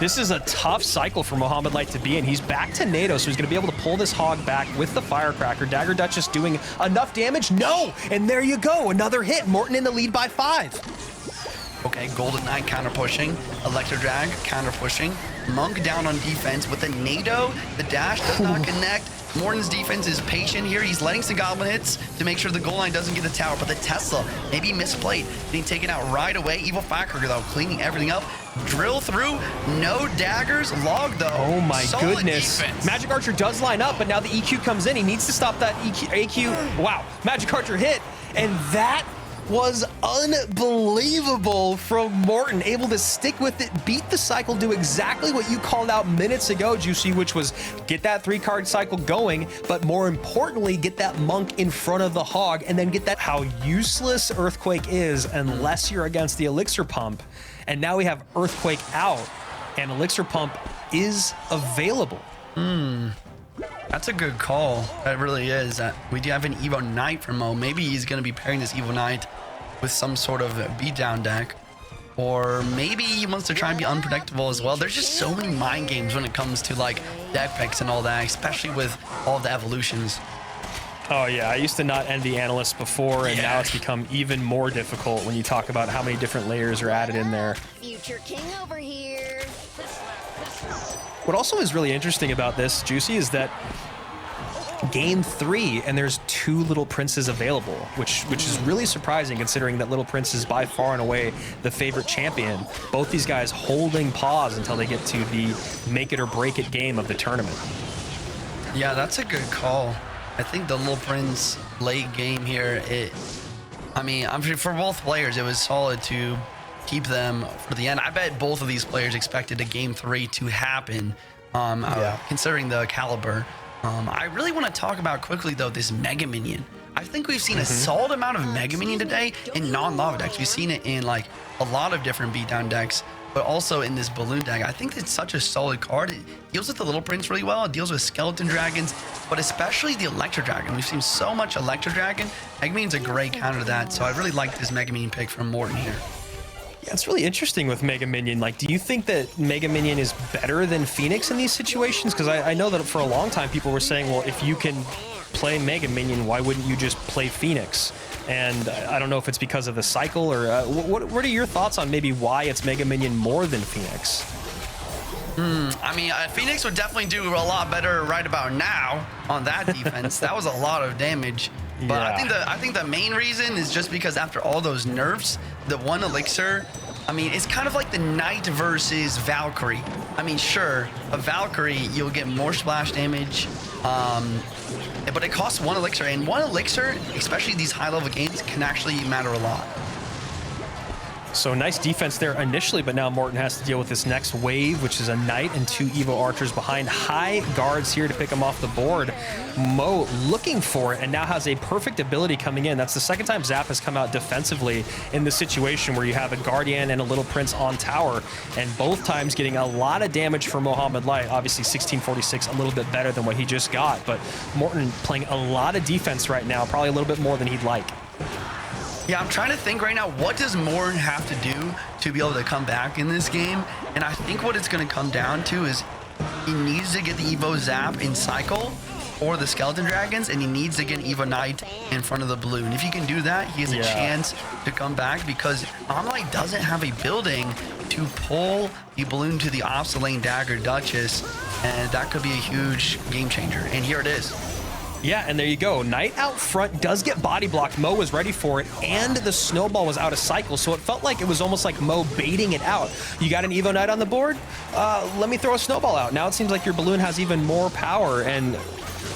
This is a tough cycle for Mohamed Light to be in. He's back to NATO, so he's going to be able to pull this Hog back with the Firecracker. Dagger Duchess doing enough damage? No! And there you go, another hit. Morten in the lead by 5. Okay, Golden Knight counter pushing. Electro Drag counter pushing. Monk down on defense with the NATO. The dash does not connect. Morten's defense is patient here. He's letting some goblin hits to make sure the goal line doesn't get the tower. But the Tesla, maybe misplayed, being taken out right away. Evil Firecracker, though, cleaning everything up. Drill through, no daggers. Log, though. Oh, my solid goodness. defense. Magic Archer does line up, but now the EQ comes in. He needs to stop that AQ. Wow, Magic Archer hit. And that was unbelievable from Morten, able to stick with it, beat the cycle, do exactly what you called out minutes ago, Juicy, which was get that 3-card cycle going, but more importantly, get that Monk in front of the Hog, and then get that how useless Earthquake is unless you're against the Elixir Pump. And now we have Earthquake out, and Elixir Pump is available. That's a good call. That really is. We do have an Evo Knight for Mo. Maybe he's going to be pairing this Evo Knight with some sort of beatdown deck. Or maybe he wants to try and be unpredictable as well. There's just so many mind games when it comes to like deck picks and all that, especially with all the evolutions. Oh yeah, I used to not envy analysts before, and now it's become even more difficult when you talk about how many different layers are added in there. Future King over here. What also is really interesting about this, Juicy, is that game 3 and there's 2 Little Princes available, which is really surprising considering that Little Prince is by far and away the favorite champion. Both these guys holding pause until they get to the make it or break it game of the tournament. Yeah, that's a good call. I think the Little Prince late game here, I mean, I'm sure for both players, it was solid to keep them for the end. I bet both of these players expected a game 3 to happen, considering the caliber. I really want to talk about quickly, though, this Mega Minion. I think we've seen a solid amount of Mega Minion today in non-lava decks. We've seen it in like a lot of different beatdown decks, but also in this balloon deck. I think it's such a solid card. It deals with the Little Prince really well. It deals with Skeleton Dragons, but especially the Electro Dragon. We've seen so much Electro Dragon. Mega Minion's a great counter to that, so I really like this Mega Minion pick from Morten here. Yeah, it's really interesting with Mega Minion. Like, do you think that Mega Minion is better than Phoenix in these situations? Because I know that for a long time people were saying, well, if you can play Mega Minion, why wouldn't you just play Phoenix? And I don't know if it's because of the cycle or what are your thoughts on maybe why it's Mega Minion more than Phoenix? I mean, Phoenix would definitely do a lot better right about now on that defense. That was a lot of damage. But I think the main reason is just because after all those nerfs, the one elixir, I mean, it's kind of like the Knight versus Valkyrie. I mean, sure, a Valkyrie, you'll get more splash damage, but it costs one elixir, and one elixir, especially these high-level games, can actually matter a lot. So nice defense there initially, but now Morten has to deal with this next wave, which is a Knight and 2 Evo Archers behind. High guards here to pick him off the board. Mo looking for it and now has a perfect ability coming in. That's the second time Zap has come out defensively in this situation where you have a Guardian and a Little Prince on tower, and both times getting a lot of damage for Mohamed Light. Obviously 1646, a little bit better than what he just got, but Morten playing a lot of defense right now, probably a little bit more than he'd like. Yeah, I'm trying to think right now, what does Morten have to do to be able to come back in this game? And I think what it's going to come down to is he needs to get the Evo Zap in Cycle or the Skeleton Dragons, and he needs to get an Evo Knight in front of the Balloon. If he can do that, he has a chance to come back, because Mohamed doesn't have a building to pull the Balloon to the opposite lane Dagger Duchess, and that could be a huge game changer. And here it is. Yeah, and there you go. Knight out front does get body blocked. Mo was ready for it, and the snowball was out of cycle, so it felt like it was almost like Mo baiting it out. You got an Evo Knight on the board? Let me throw a snowball out. Now it seems like your Balloon has even more power, and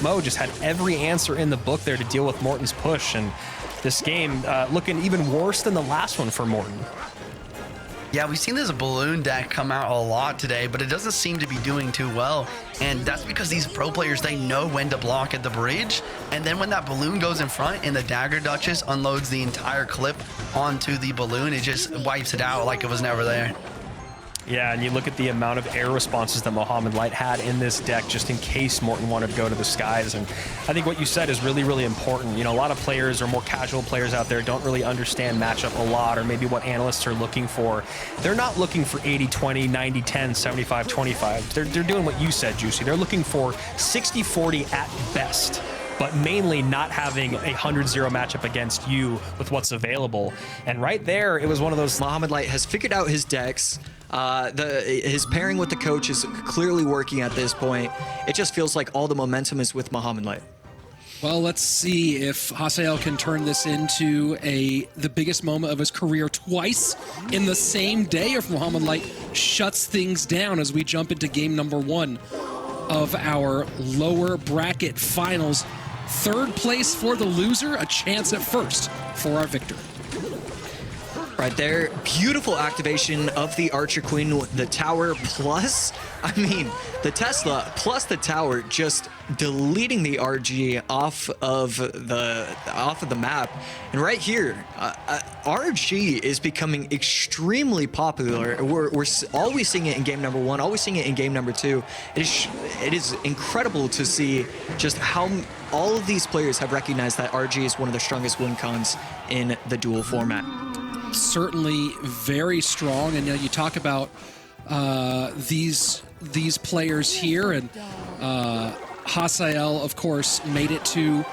Mo just had every answer in the book there to deal with Morten's push, and this game looking even worse than the last one for Morten. Yeah, we've seen this Balloon deck come out a lot today, but it doesn't seem to be doing too well. And that's because these pro players, they know when to block at the bridge. And then when that Balloon goes in front and the Dagger Duchess unloads the entire clip onto the Balloon, it just wipes it out like it was never there. Yeah, and you look at the amount of air responses that Mohamed Light had in this deck just in case Morten wanted to go to the skies. And I think what you said is really, really important. You know, a lot of players or more casual players out there don't really understand matchup a lot, or maybe what analysts are looking for. They're not looking for 80-20, 90-10, 75-25. They're doing what you said, Juicy. They're looking for 60-40 at best, but mainly not having a 100-0 matchup against you with what's available. And right there, it was one of those... Mohamed Light has figured out his decks. His pairing with the coach is clearly working at this point. It just feels like all the momentum is with Mohamed Light. Well, let's see if Hasael can turn this into the biggest moment of his career twice in the same day, if Mohamed Light shuts things down as we jump into game number 1 of our lower bracket finals. Third place for the loser, a chance at first for our victor. Right there, beautiful activation of the Archer Queen, the tower plus, I mean, the Tesla plus the tower, just deleting the RG off of the map. And right here, RG is becoming extremely popular. We're always seeing it in game number 1, always seeing it in game number 2. It is incredible to see just how all of these players have recognized that RG is one of the strongest win cons in the duel format. Certainly very strong, and you talk about these players here, and Hasael, of course, made it to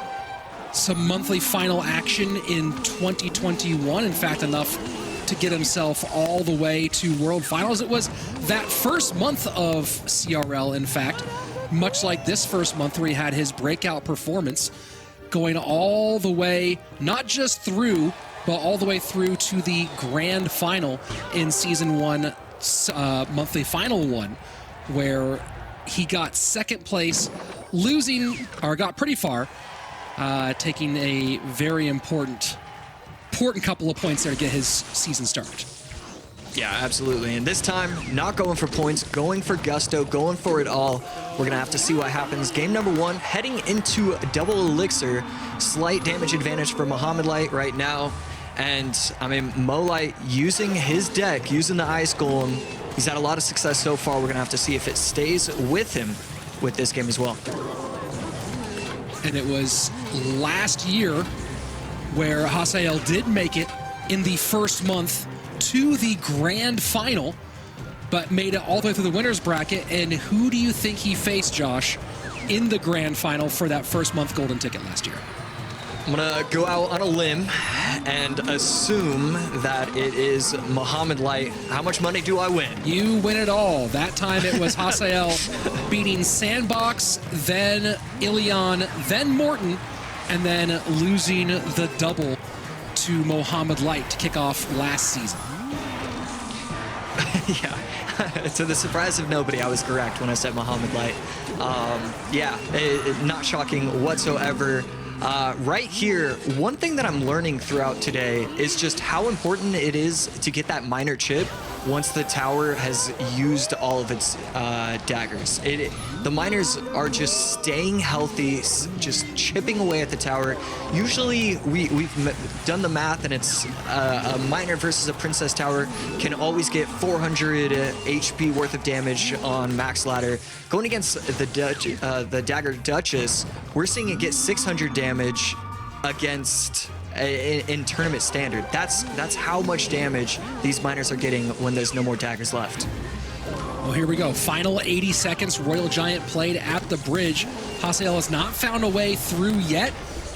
some monthly final action in 2021. In fact, enough to get himself all the way to World Finals. It was that first month of CRL, in fact, much like this first month where he had his breakout performance, going all the way, not just through, but all the way through to the grand final in Season 1, monthly final 1, where he got second place, losing, or got pretty far, taking a very important couple of points there to get his season started. Yeah, absolutely. And this time, not going for points, going for gusto, going for it all. We're going to have to see what happens. Game number 1, heading into double elixir. Slight damage advantage for Mohamed Light right now. And, I mean, Mo Light using his deck, using the Ice Golem. He's had a lot of success so far. We're going to have to see if it stays with him with this game as well. And it was last year where Hasael did make it in the first month to the grand final, but made it all the way through the winner's bracket. And who do you think he faced, Josh, in the grand final for that first month golden ticket last year? I'm gonna go out on a limb and assume that it is Mohamed Light. How much money do I win? You win it all. That time it was Hasael beating Sandbox, then Ilion, then Morton, and then losing the double to Mohamed Light to kick off last season. Yeah. To the surprise of nobody, I was correct when I said Mohamed Light. Not shocking whatsoever. Right here, one thing that I'm learning throughout today is just how important it is to get that minor chip once the tower has used all of its daggers. The miners are just staying healthy, just chipping away at the tower. Usually, we've done the math, and it's a miner versus a princess tower can always get 400 HP worth of damage on max ladder. Going against the dagger duchess, we're seeing it get 600 damage against in tournament standard. That's how much damage these miners are getting when there's no more daggers left. Well, here we go. Final 80 seconds. Royal Giant played at the bridge. Hasael has not found a way through yet,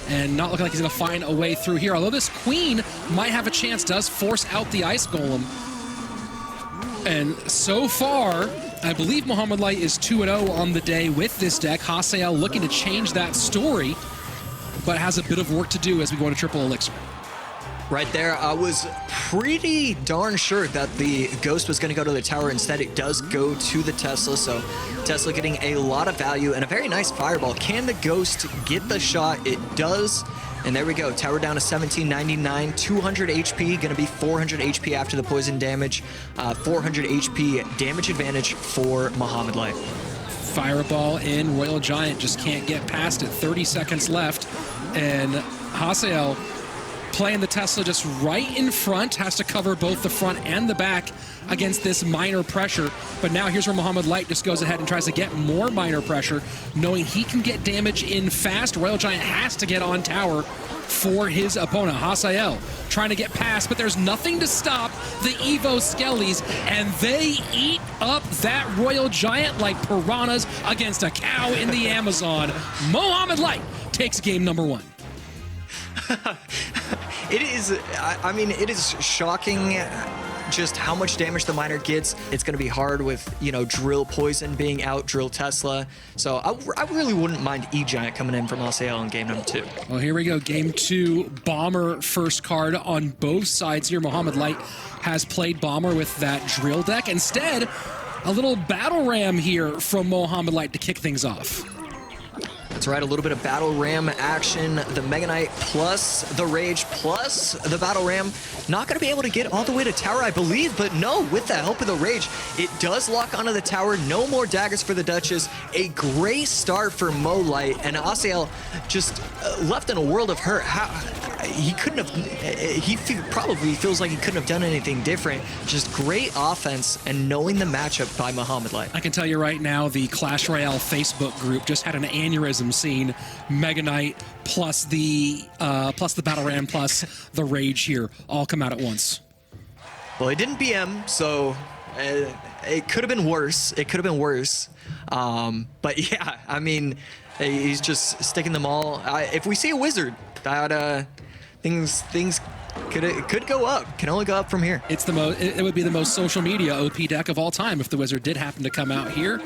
and not looking like he's going to find a way through here. Although this queen might have a chance, does force out the ice golem. And so far, I believe Mohamed Light is 2-0 on the day with this deck. Hasael looking to change that story, but has a bit of work to do as we go into triple elixir. Right there, I was pretty darn sure that the Ghost was going to go to the tower. Instead, it does go to the Tesla, so Tesla getting a lot of value and a very nice fireball. Can the Ghost get the shot? It does, and there we go. Tower down to 1799, 200 HP, going to be 400 HP after the poison damage. 400 HP damage advantage for Mohamed Light. Fireball in. Royal Giant just can't get past it. 30 seconds left, and Hasael playing the Tesla just right in front, has to cover both the front and the back against this minor pressure. But now here's where Mohamed Light just goes ahead and tries to get more minor pressure, knowing he can get damage in fast. Royal Giant has to get on tower for his opponent. Hasael trying to get past, but there's nothing to stop the Evo Skellies, and they eat up that Royal Giant like piranhas against a cow in the Amazon. Mohamed Light takes game number one. It is, I mean, it is shocking just how much damage the miner gets. It's going to be hard with, Drill Poison being out, Drill Tesla. So I really wouldn't mind E-Giant coming in from Hasael in game number 2. Well, here we go. Game 2, Bomber first card on both sides here. Mohamed Light has played Bomber with that Drill deck. Instead, a little Battle Ram here from Mohamed Light to kick things off. That's right, a little bit of Battle Ram action. The Mega Knight plus the Rage plus the Battle Ram. Not going to be able to get all the way to tower, I believe, but no, with the help of the Rage, it does lock onto the tower. No more daggers for the Duchess. A great start for Mo Light, and Hasael just left in a world of hurt. He couldn't have, probably feels like he couldn't have done anything different. Just great offense and knowing the matchup by Mohamed Light. I can tell you right now, the Clash Royale Facebook group just had an aneurysm seeing Mega Knight plus the Battle Ram plus the Rage here all come out at once. Well, it didn't BM, so it could have been worse. It could have been worse. But yeah, I mean, he's just sticking them all. If we see a wizard, things could go up. Can only go up from here. It's it would be the most social media OP deck of all time if the wizard did happen to come out here.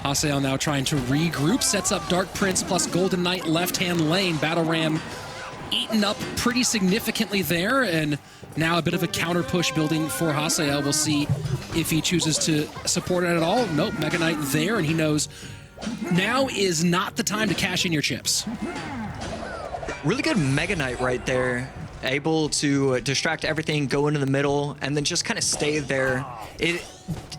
Hasael now trying to regroup, sets up Dark Prince plus Golden Knight left-hand lane. Battle Ram eaten up pretty significantly there, and now a bit of a counter push building for Hasael. We'll see if he chooses to support it at all. Nope, Mega Knight there, and he knows now is not the time to cash in your chips. Really good Mega Knight right there. Able to distract everything, go into the middle, and then just kind of stay there.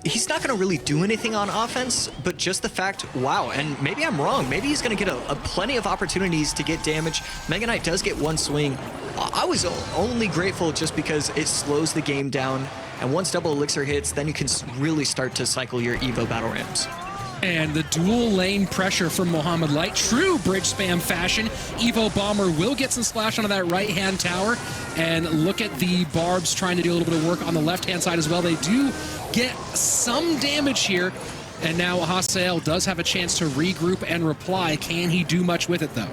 He's not going to really do anything on offense, but just the fact, wow, and maybe I'm wrong. Maybe he's going to get a plenty of opportunities to get damage. Mega Knight does get one swing. I was only grateful just because it slows the game down, and once double elixir hits, then you can really start to cycle your Evo Battle Rams. And the dual lane pressure from Mohamed Light, true bridge spam fashion. Evo Bomber will get some splash onto that right-hand tower. And look at the Barbs trying to do a little bit of work on the left-hand side as well. They do get some damage here. And now Hasael does have a chance to regroup and reply. Can he do much with it, though?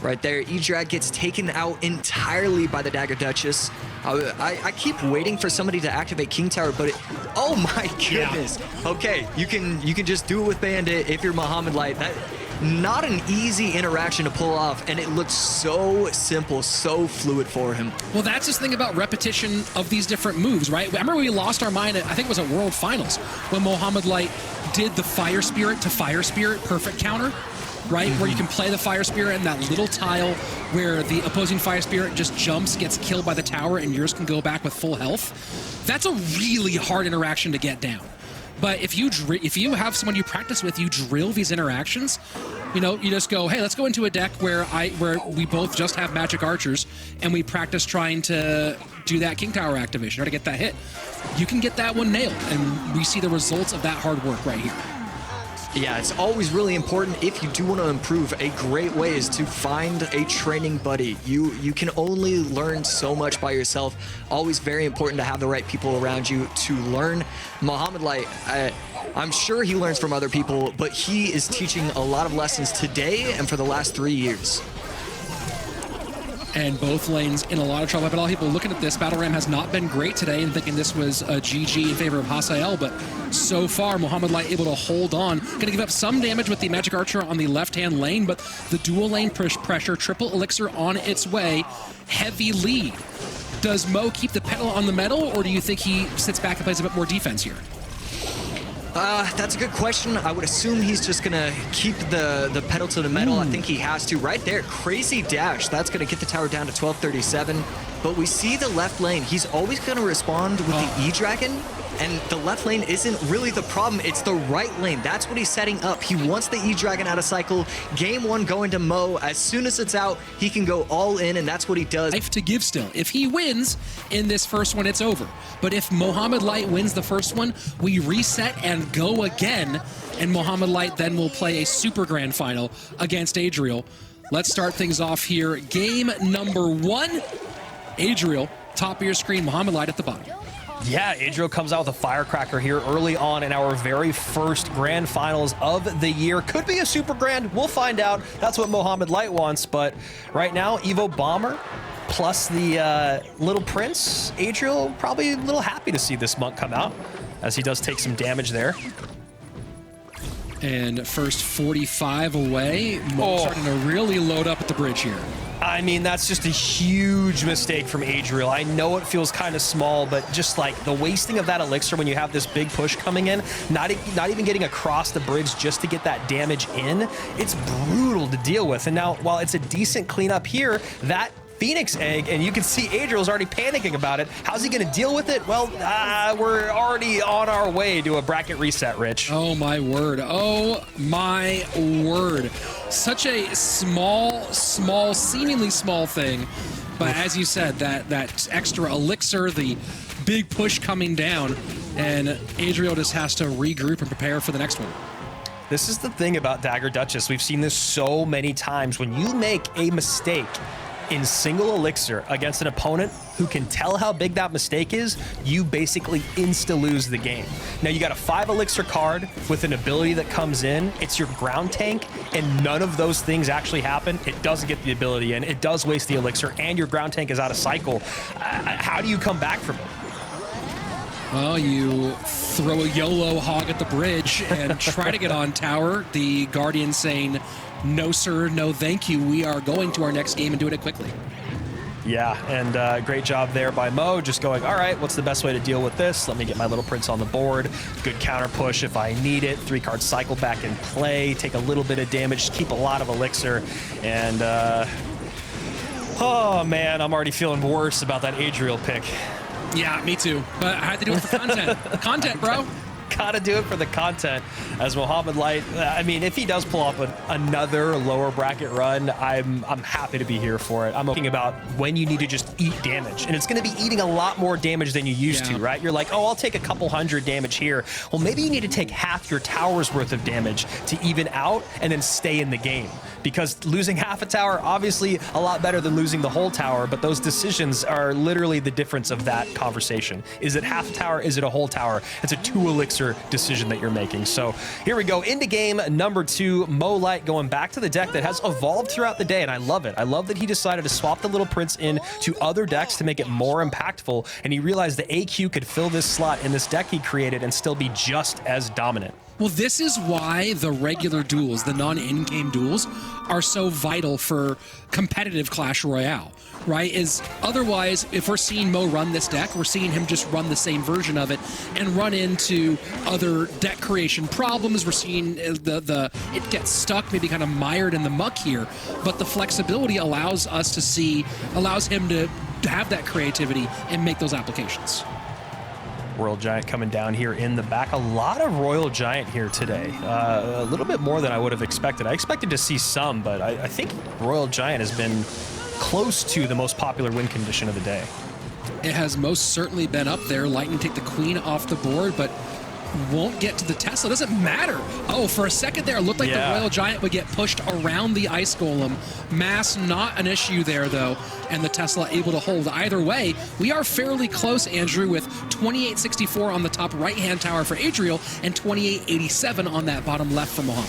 Right there, E-Drag gets taken out entirely by the Dagger Duchess. I keep waiting for somebody to activate King Tower, but oh my goodness. Yeah. Okay, you can just do it with Bandit if you're Mohamed Light. That not an easy interaction to pull off, and it looks so simple, so fluid for him. Well, that's this thing about repetition of these different moves, right? I remember we lost our mind, I think it was at World Finals, when Mohamed Light did the Fire Spirit to Fire Spirit perfect counter. Right, where you can play the Fire Spirit and that little tile where the opposing Fire Spirit just jumps, gets killed by the tower, and yours can go back with full health. That's a really hard interaction to get down. But if you have someone you practice with, you drill these interactions, you know, you just go, hey, let's go into a deck where we both just have Magic Archers, and we practice trying to do that King Tower activation, or to get that hit. You can get that one nailed, and we see the results of that hard work right here. Yeah, it's always really important if you do want to improve. A great way is to find a training buddy. You can only learn so much by yourself. Always very important to have the right people around you to learn. Mohamed Light, I'm sure he learns from other people, but he is teaching a lot of lessons today and for the last 3 years. And both lanes in a lot of trouble. But a lot of people looking at this, Battle Ram has not been great today and thinking this was a GG in favor of Hasael, but so far, Mohamed Light able to hold on. Going to give up some damage with the Magic Archer on the left-hand lane, but the dual lane pressure, triple elixir on its way, heavy lead. Does Mo keep the pedal on the metal, or do you think he sits back and plays a bit more defense here? That's a good question. I would assume he's just gonna keep the pedal to the metal. I think he has to. Right there, crazy dash. That's gonna get the tower down to 1237. But we see the left lane. He's always gonna respond with the E-Dragon, and the left lane isn't really the problem. It's the right lane. That's what he's setting up. He wants the E-Dragon out of cycle. Game one going to Mo. As soon as it's out, he can go all in, and that's what he does. Life to give still. If he wins in this first one, it's over. But if Mohamed Light wins the first one, we reset and go again, and Mohamed Light then will play a super grand final against Adriel. Let's start things off here. Game number one. Adriel, top of your screen, Mohamed Light at the bottom. Yeah, Adriel comes out with a firecracker here early on in our very first grand finals of the year. Could be a super grand. We'll find out. That's what Mohamed Light wants. But right now, Evo Bomber plus the Little Prince. Adriel probably a little happy to see this monk come out, as he does take some damage there. And first 45 away. Mo starting to really load up at the bridge here. I mean, that's just a huge mistake from Adriel. I know it feels kind of small, but just like the wasting of that elixir when you have this big push coming in, not even getting across the bridge just to get that damage in, it's brutal to deal with. And now, while it's a decent cleanup here, that Phoenix Egg, and you can see Adriel's already panicking about it. How's he going to deal with it? Well, we're already on our way to a bracket reset, Rich. Oh, my word. Oh, my word. Such a small, seemingly small thing. But as you said, that extra elixir, the big push coming down, and Adriel just has to regroup and prepare for the next one. This is the thing about Dagger Duchess. We've seen this so many times. When you make a mistake in single elixir against an opponent who can tell how big that mistake is, you basically insta-lose the game. Now, you got a 5 elixir card with an ability that comes in. It's your ground tank, and none of those things actually happen. It doesn't get the ability in. It does waste the elixir, and your ground tank is out of cycle. How do you come back from it? Well, you throw a YOLO hog at the bridge and try to get on tower. The Guardian saying, no, sir, no, thank you. We are going to our next game and doing it quickly. Yeah, and great job there by Mo, just going, all right, what's the best way to deal with this? Let me get my Little Prince on the board. Good counter push if I need it. 3-card cycle back in play. Take a little bit of damage, keep a lot of elixir. And, oh, man, I'm already feeling worse about that Adriel pick. Yeah, me too. But I had to do it for content. Content, bro. Gotta do it for the content. As Mohamed Light, I mean, if he does pull off another lower bracket run, I'm happy to be here for it. I'm thinking about when you need to just eat damage, and it's going to be eating a lot more damage than you used to, right? You're like, oh, I'll take a couple hundred damage here. Well, maybe you need to take half your tower's worth of damage to even out and then stay in the game. because losing half a tower, obviously a lot better than losing the whole tower, but those decisions are literally the difference of that conversation. Is it half a tower? Is it a whole tower? It's a 2 elixir decision that you're making. So here we go into game number 2. Mo Light going back to the deck that has evolved throughout the day, and I love it. I love that he decided to swap the Little Prince in to other decks to make it more impactful, and he realized the AQ could fill this slot in this deck he created and still be just as dominant. Well, this is why the regular duels, the non-in-game duels, are so vital for competitive Clash Royale, right? Is otherwise, if we're seeing Mo run this deck, we're seeing him just run the same version of it and run into other deck creation problems. We're seeing it gets stuck, maybe kind of mired in the muck here, but the flexibility allows him to have that creativity and make those applications. Royal Giant coming down here in the back. A lot of Royal Giant here today. A little bit more than I would have expected. I expected to see some, but I think Royal Giant has been close to the most popular win condition of the day. It has most certainly been up there. Lightning take the queen off the board, but won't get to the Tesla. Doesn't matter. Oh, for a second there, it looked like the Royal Giant would get pushed around the Ice Golem. Mass not an issue there, though, and the Tesla able to hold. Either way, we are fairly close, Andrew, with 2864 on the top right-hand tower for Adriel and 2887 on that bottom left for Mohamed.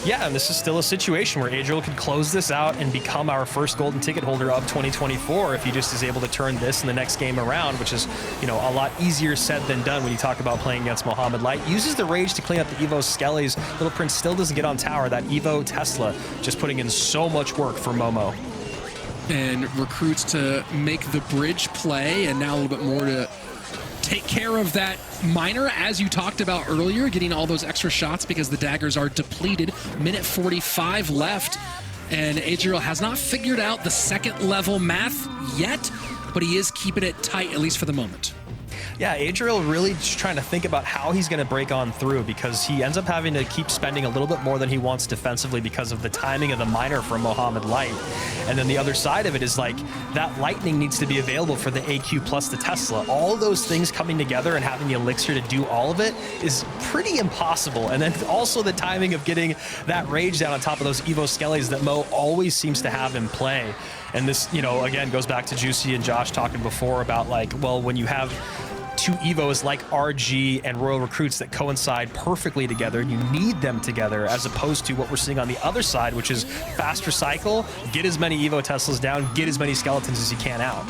Yeah, and this is still a situation where Adriel could close this out and become our first golden ticket holder of 2024 if he just is able to turn this in the next game around, which is, you know, a lot easier said than done when you talk about playing against Mohamed Light. Uses the rage to clean up the Evo Skellies. Little Prince still doesn't get on tower. That Evo Tesla just putting in so much work for Momo. And recruits to make the bridge play, and now a little bit more to take care of that miner, as you talked about earlier, getting all those extra shots because the daggers are depleted. Minute 45 left, and Adriel has not figured out the second level math yet, but he is keeping it tight, at least for the moment. Yeah, Adriel really just trying to think about how he's going to break on through, because he ends up having to keep spending a little bit more than he wants defensively because of the timing of the miner from Mohamed Light. And then the other side of it is like that lightning needs to be available for the AQ plus the Tesla. All those things coming together and having the elixir to do all of it is pretty impossible. And then also the timing of getting that rage down on top of those Evo Skellies that Mo always seems to have in play. And this, you know, again, goes back to Juicy and Josh talking before about like, well, when you have 2 Evos like RG and Royal Recruits that coincide perfectly together, you need them together, as opposed to what we're seeing on the other side, which is fast recycle, get as many Evo Teslas down, get as many skeletons as you can out.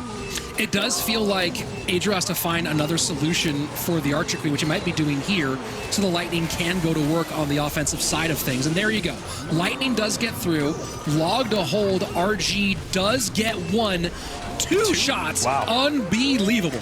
It does feel like Adriel has to find another solution for the Archer Queen, which he might be doing here, so the Lightning can go to work on the offensive side of things. And there you go. Lightning does get through. Log to hold. RG does get 2 shots. Wow. Unbelievable.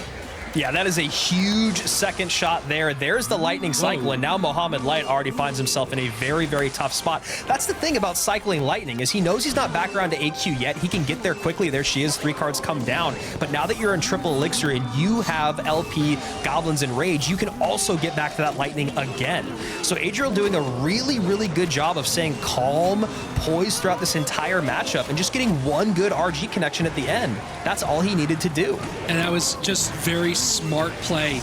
Yeah, that is a huge second shot there. There's the lightning cycle, and now Mohamed Light already finds himself in a very, very tough spot. That's the thing about cycling lightning, is he knows he's not back around to AQ yet. He can get there quickly. There she is. 3 cards come down. But now that you're in triple elixir and you have LP, Goblins, and Rage, you can also get back to that lightning again. So Adriel doing a really, really good job of staying calm, poised throughout this entire matchup, and just getting one good RG connection at the end. That's all he needed to do. And that was just very smart play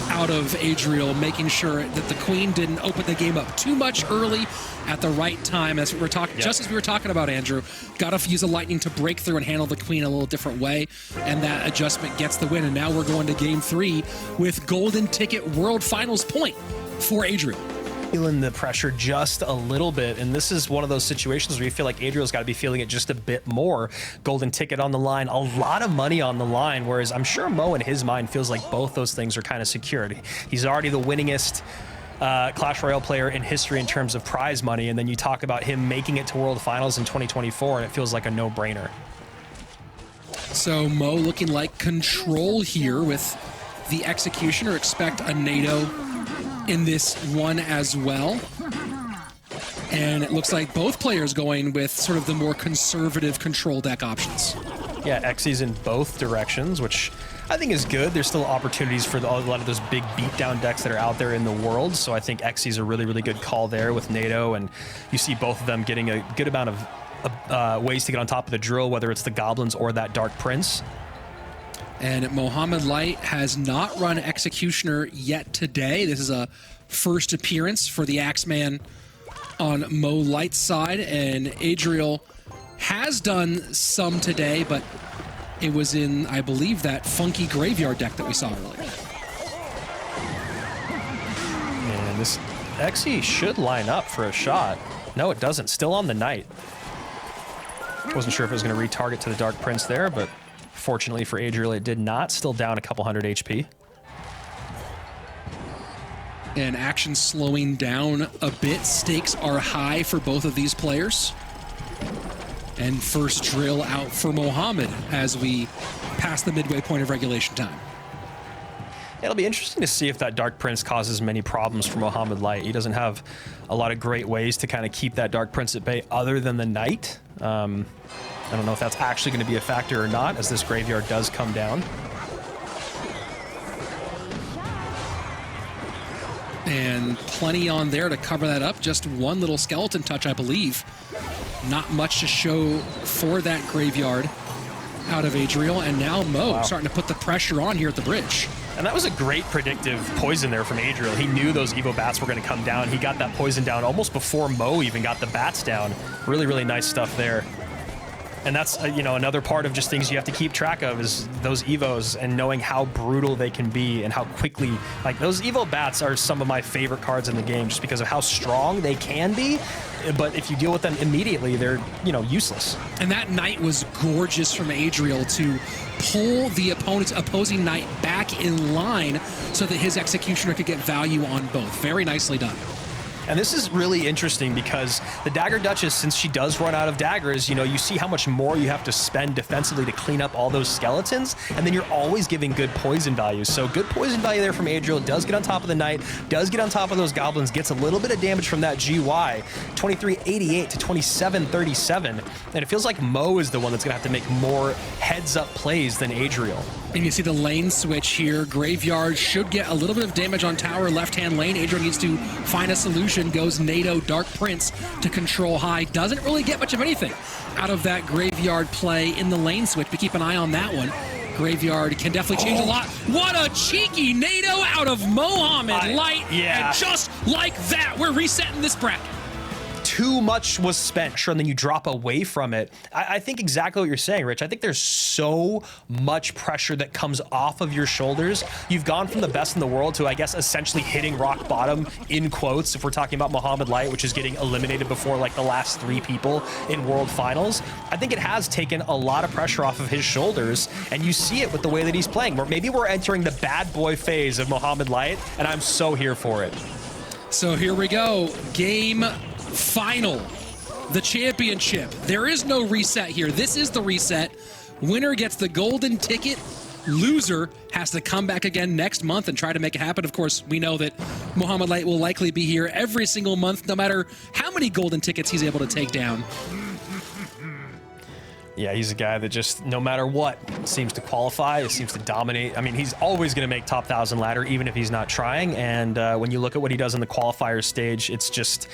out of Adriel, making sure that the Queen didn't open the game up too much early at the right time. As we were talking, just as we were talking about, Andrew, got to use the Lightning to break through and handle the Queen a little different way, and that adjustment gets the win. And now we're going to Game 3 with Golden Ticket World Finals point for Adriel. Feeling the pressure just a little bit, and this is one of those situations where you feel like Adriel's got to be feeling it just a bit more. Golden ticket on the line, a lot of money on the line, whereas I'm sure Mo in his mind feels like both those things are kind of secured. He's already the winningest Clash Royale player in history in terms of prize money, and then you talk about him making it to World Finals in 2024, and it feels like a no-brainer. So Mo looking like control here with the Executioner. Expect a NATO in this one as well. And it looks like both players going with sort of the more conservative control deck options. Yeah, Xyz in both directions, which I think is good. There's still opportunities for a lot of those big beatdown decks that are out there in the world. So I think Xyz is a really, really good call there with NATO. And you see both of them getting a good amount of ways to get on top of the drill, whether it's the Goblins or that Dark Prince. And Mohamed Light has not run Executioner yet today. This is a first appearance for the Axeman on Mo Light's side, and Adriel has done some today, but it was in, I believe, that funky graveyard deck that we saw earlier. And this Xe should line up for a shot. No, it doesn't. Still on the Knight. Wasn't sure if it was going to retarget to the Dark Prince there, but fortunately for Adriel, it did not. Still down a couple hundred HP. And action slowing down a bit. Stakes are high for both of these players. And first drill out for Mohamed as we pass the midway point of regulation time. It'll be interesting to see if that Dark Prince causes many problems for Mohamed Light. He doesn't have a lot of great ways to kind of keep that Dark Prince at bay other than the Knight. I don't know if that's actually going to be a factor or not as this graveyard does come down. And plenty on there to cover that up. Just one little skeleton touch, I believe. Not much to show for that graveyard out of Adriel. And now Mo starting to put the pressure on here at the bridge. And that was a great predictive poison there from Adriel. He knew those Evo bats were going to come down. He got that poison down almost before Mo even got the bats down. Really, really nice stuff there. And that's, you know, another part of just things you have to keep track of is those Evos and knowing how brutal they can be and how quickly, like those Evo bats are some of my favorite cards in the game just because of how strong they can be. But if you deal with them immediately, they're, you know, useless. And that Knight was gorgeous from Adriel to pull the opponent's opposing Knight back in line so that his Executioner could get value on both. Very nicely done. And this is really interesting because the Dagger Duchess, since she does run out of daggers, you know, you see how much more you have to spend defensively to clean up all those skeletons, and then you're always giving good poison value. So good poison value there from Adriel, does get on top of the Knight, does get on top of those goblins, gets a little bit of damage from that GY, 2388 to 2737, and it feels like Mo is the one that's gonna have to make more heads-up plays than Adriel. And you see the lane switch here. Graveyard should get a little bit of damage on tower left-hand lane. Adriel needs to find a solution. Goes NATO, Dark Prince to control high. Doesn't really get much of anything out of that Graveyard play in the lane switch, but keep an eye on that one. Graveyard can definitely change a lot. What a cheeky NATO out of Mohamed Light. Yeah. And just like that, we're resetting this bracket. Too much was spent, sure, and then you drop away from it. I think exactly what you're saying, Rich. I think there's so much pressure that comes off of your shoulders. You've gone from the best in the world to, I guess, essentially hitting rock bottom, in quotes, if we're talking about Mohamed Light, which is getting eliminated before like the last 3 people in World Finals. I think it has taken a lot of pressure off of his shoulders, and you see it with the way that he's playing. Maybe we're entering the bad boy phase of Mohamed Light, and I'm so here for it. So here we go. Game final, the championship. There is no reset here. This is the reset. Winner gets the golden ticket. Loser has to come back again next month and try to make it happen. Of course, we know that Mohamed Light will likely be here every single month, no matter how many golden tickets he's able to take down. Yeah, he's a guy that just, no matter what, seems to qualify, seems to dominate. I mean, he's always going to make top 1,000 ladder, even if he's not trying. And when you look at what he does in the qualifier stage, it's just,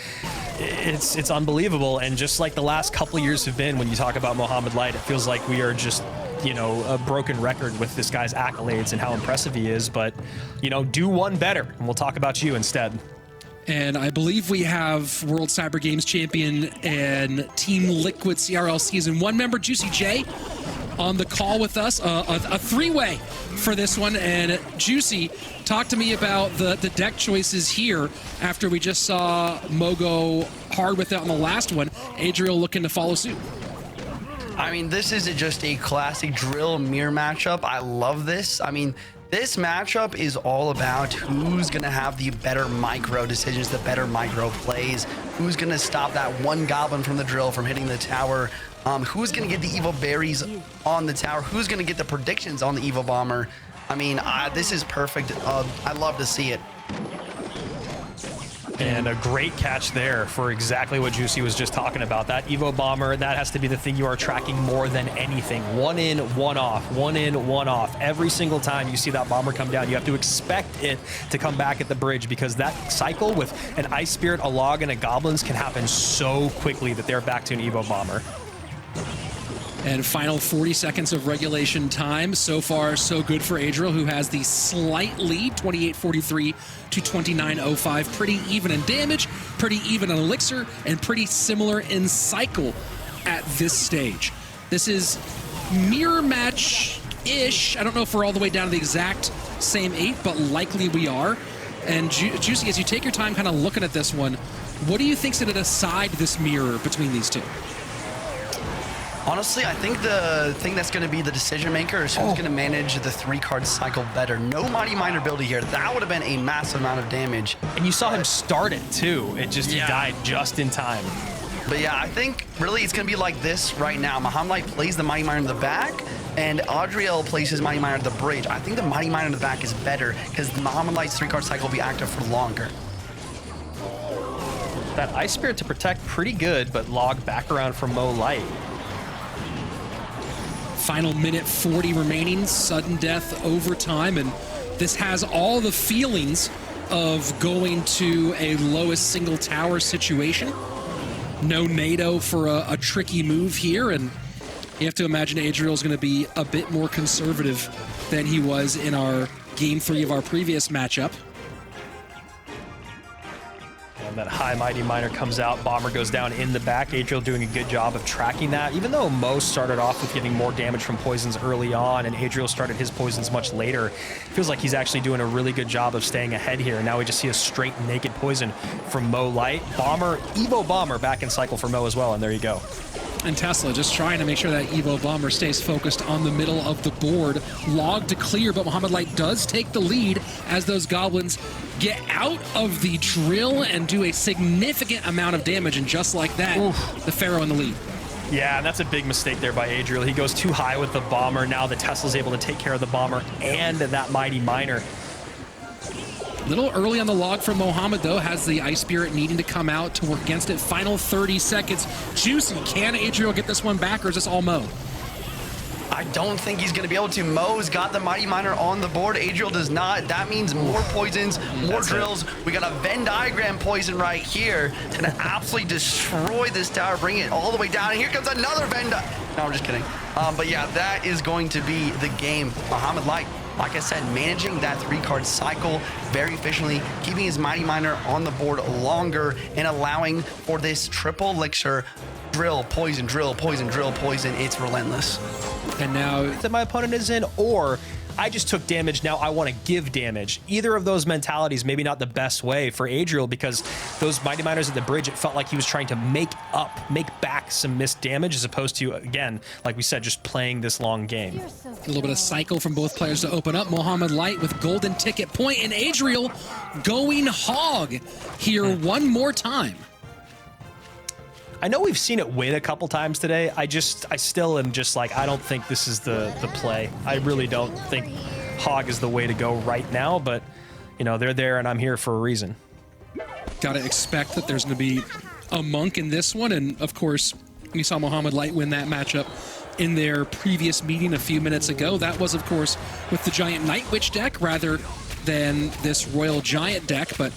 it's unbelievable. And just like the last couple of years have been, when you talk about Mohamed Light, it feels like we are just, you know, a broken record with this guy's accolades and how impressive he is. But, you know, do one better, and we'll talk about you instead. And I believe we have World Cyber Games champion and Team Liquid CRL Season 1 member, Juicy J, on the call with us. A three-way for this one. And Juicy, talk to me about the deck choices here after we just saw Mo go hard with it on the last one. Adriel looking to follow suit. I mean, this is just a classic drill mirror matchup. I love this. I mean, this matchup is all about who's going to have the better micro decisions, the better micro plays, who's going to stop that one goblin from the drill from hitting the tower, who's going to get the evil berries on the tower, who's going to get the predictions on the evil bomber. I mean, this is perfect. I love to see it. And a great catch there for exactly what Juicy was just talking about. That Evo Bomber, that has to be the thing you are tracking more than anything. One in, one off, one in, one off. Every single time you see that bomber come down, you have to expect it to come back at the bridge, because that cycle with an Ice Spirit, a Log, and a Goblins can happen so quickly that they're back to an Evo Bomber. And final 40 seconds of regulation time. So far, so good for Adriel, who has the slight lead, 28-43 to 29-05. Pretty even in damage, pretty even in elixir, and pretty similar in cycle at this stage. This is mirror match-ish. I don't know if we're all the way down to the exact same 8, but likely we are. And Juicy, as you take your time kind of looking at this one, what do you think's going to decide this mirror between these two? Honestly, I think the thing that's going to be the decision maker is who's going to manage the 3-card cycle better. No Mighty Miner ability here. That would have been a massive amount of damage. And you saw him start it too. It just he died just in time. But yeah, I think really it's going to be like this right now. Mohamed Light plays the Mighty Miner in the back, and Adriel plays his Mighty Miner at the bridge. I think the Mighty Miner in the back is better because Mohamed Light's 3-card cycle will be active for longer. That Ice Spirit to protect pretty good, but log back around from Mo Light. Final minute 40 remaining, sudden death overtime, and this has all the feelings of going to a lowest single tower situation. No NATO for a tricky move here, and you have to imagine Adriel's going to be a bit more conservative than he was in our game 3 of our previous matchup. And that high Mighty Miner comes out, Bomber goes down in the back. Adriel doing a good job of tracking that. Even though Mo started off with getting more damage from poisons early on and Adriel started his poisons much later, feels like he's actually doing a really good job of staying ahead here. And now we just see a straight naked poison from Mo Light. Bomber, Evo Bomber back in cycle for Mo as well, and there you go. And Tesla just trying to make sure that Evo Bomber stays focused on the middle of the board. Log to clear, but Mohamed Light does take the lead as those goblins get out of the drill and do a significant amount of damage. And just like that, the Pharaoh in the lead. Yeah, and that's a big mistake there by Adriel. He goes too high with the Bomber. Now the Tesla's able to take care of the Bomber and that Mighty Miner. Little early on the log from Mohamed, though, has the Ice Spirit needing to come out to work against it. Final 30 seconds. Juicy, can Adriel get this one back, or is this all Mo? I don't think he's going to be able to. Mo's got the Mighty Miner on the board. Adriel does not. That means more poisons, more drills. We got a Venn diagram poison right here. It's going to absolutely destroy this tower, bring it all the way down. And here comes another Venn diagram. No, I'm just kidding. But yeah, that is going to be the game. Mohamed Light, like I said, managing that 3-card cycle very efficiently, keeping his Mighty Miner on the board longer, and allowing for this triple elixir. Drill, poison, drill, poison, drill, poison. It's relentless. And now that my opponent is in, or I just took damage, now I want to give damage. Either of those mentalities, maybe not the best way for Adriel, because those Mighty Miners at the bridge, it felt like he was trying to make back some missed damage, as opposed to, again, like we said, just playing this long game. A little bit of cycle from both players to open up. Mohamed Light with golden ticket point, and Adriel going hog here one more time. I know we've seen it win a couple times today. I still am just like, I don't think this is the play. I really don't think hog is the way to go right now, but you know, they're there and I'm here for a reason. Gotta expect that there's gonna be a monk in this one, and of course, you saw Mohamed Light win that matchup in their previous meeting a few minutes ago. That was, of course, with the Giant Night Witch deck rather than this Royal Giant deck, but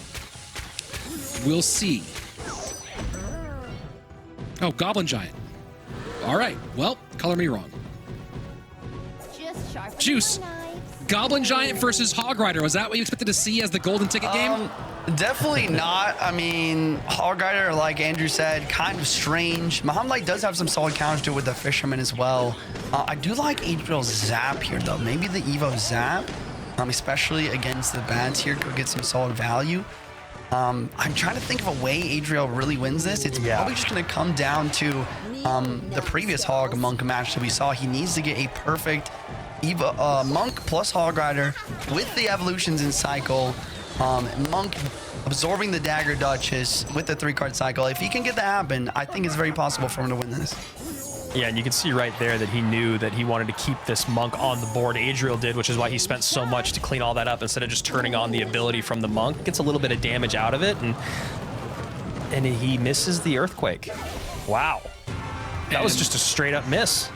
we'll see. Oh, Goblin Giant. All right. Well, color me wrong. Just Juice. Goblin Giant versus Hog Rider. Was that what you expected to see as the golden ticket game? Definitely not. I mean, Hog Rider, like Andrew said, kind of strange. Mohamed Light does have some solid counters to it with the Fisherman as well. I do like Adriel's Zap here, though. Maybe the Evo Zap, especially against the bats here, could get some solid value. I'm trying to think of a way Adriel really wins this. It's probably just going to come down to the previous Hog Monk match that we saw. He needs to get a perfect Monk plus Hog Rider with the evolutions in cycle. Monk absorbing the Dagger Duchess with the 3-card cycle. If he can get that happen, I think it's very possible for him to win this. Yeah, and you can see right there that he knew that he wanted to keep this Monk on the board. Adriel did, which is why he spent so much to clean all that up instead of just turning on the ability from the Monk. Gets a little bit of damage out of it, and he misses the Earthquake. Wow. That was just a straight up miss.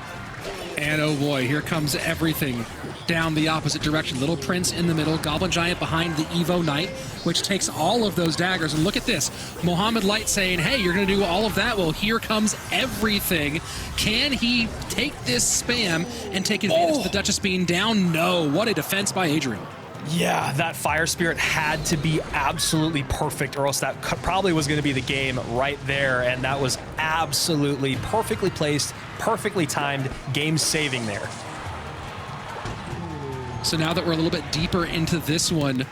And oh boy, here comes everything down the opposite direction. Little Prince in the middle, Goblin Giant behind the Evo Knight, which takes all of those daggers. And look at this, Mohamed Light saying, hey, you're going to do all of that? Well, here comes everything. Can he take this spam and take advantage of the Duchess being down? No. What a defense by Adriel. Yeah, that Fire Spirit had to be absolutely perfect, or else that probably was going to be the game right there. And that was absolutely perfectly placed, perfectly timed, game saving there. So now that we're a little bit deeper into this one,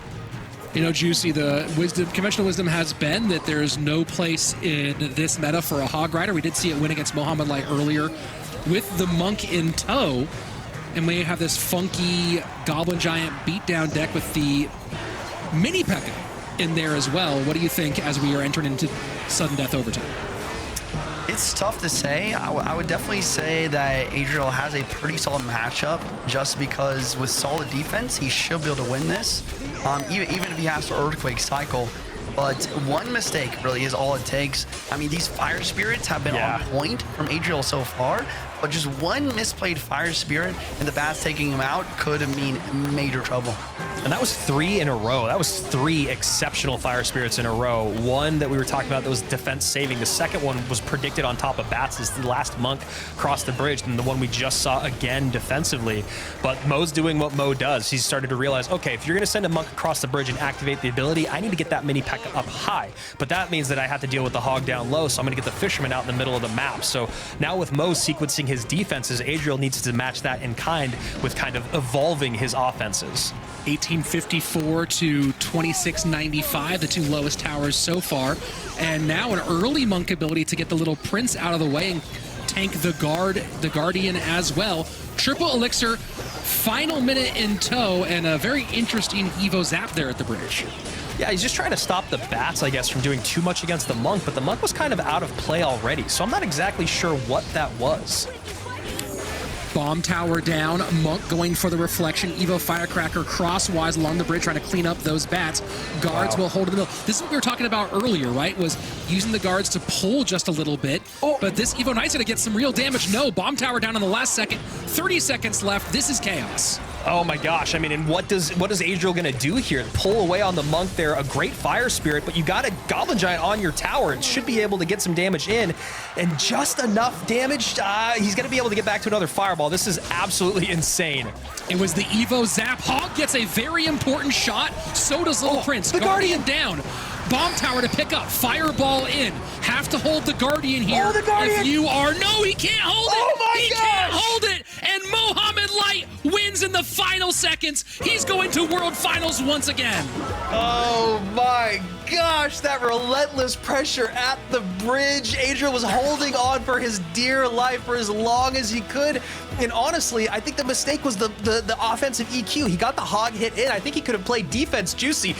you know, Juicy, the conventional wisdom has been that there's no place in this meta for a Hog Rider. We did see it win against Mohamed Light earlier with the Monk in tow. And we have this funky Goblin Giant beatdown deck with the mini P.E.K.K.A. in there as well. What do you think as we are entering into sudden death overtime? It's tough to say. I would definitely say that Adriel has a pretty solid matchup just because with solid defense, he should be able to win this, even if he has to Earthquake cycle. But one mistake really is all it takes. I mean, these Fire Spirits have been on point from Adriel so far, but just one misplayed Fire Spirit and the bats taking him out could mean major trouble. And that was 3 in a row. That was 3 exceptional Fire Spirits in a row. One that we were talking about that was defense saving. The second one was predicted on top of bats as the last Monk crossed the bridge, and the one we just saw again defensively. But Mo's doing what Mo does. He's started to realize, okay, if you're going to send a Monk across the bridge and activate the ability, I need to get that mini P.E.K.K.A. up high. But that means that I have to deal with the Hog down low, so I'm going to get the Fisherman out in the middle of the map. So now with Mo sequencing his defenses, Adriel needs to match that in kind with kind of evolving his offenses. 1854 to 2695, the two lowest towers so far. And now an early Monk ability to get the Little Prince out of the way and tank the Guardian as well. Triple Elixir, final minute in tow, and a very interesting Evo Zap there at the bridge. Yeah, he's just trying to stop the bats, I guess, from doing too much against the Monk, but the Monk was kind of out of play already, so I'm not exactly sure what that was. Bomb tower down, Monk going for the reflection, Evo Firecracker crosswise along the bridge trying to clean up those bats. Guards will hold in the middle. This is what we were talking about earlier, right? Was using the guards to pull just a little bit. But this Evo Knight's gonna get some real damage. No, bomb tower down in the last second. 30 seconds left. This is chaos. Oh my gosh, I mean, and what is Adriel gonna do here? Pull away on the Monk there, a great Fire Spirit, but you got a Goblin Giant on your tower. It should be able to get some damage in, and just enough damage. He's gonna be able to get back to another Fireball. This is absolutely insane. It was the Evo Zap. Hog gets a very important shot. So does Little Prince. The Guardian down. Bomb tower to pick up. Fireball in. Have to hold the Guardian here. Oh, the Guardian! If you are... No, he can't hold it! Oh my He gosh! can't hold it! And Mohamed Light wins in the final seconds. He's going to World Finals once again. Oh my gosh, that relentless pressure at the bridge. Adriel was holding on for his dear life for as long as he could. And honestly, I think the mistake was the offensive EQ. He got the Hog hit in. I think he could have played defense juicy.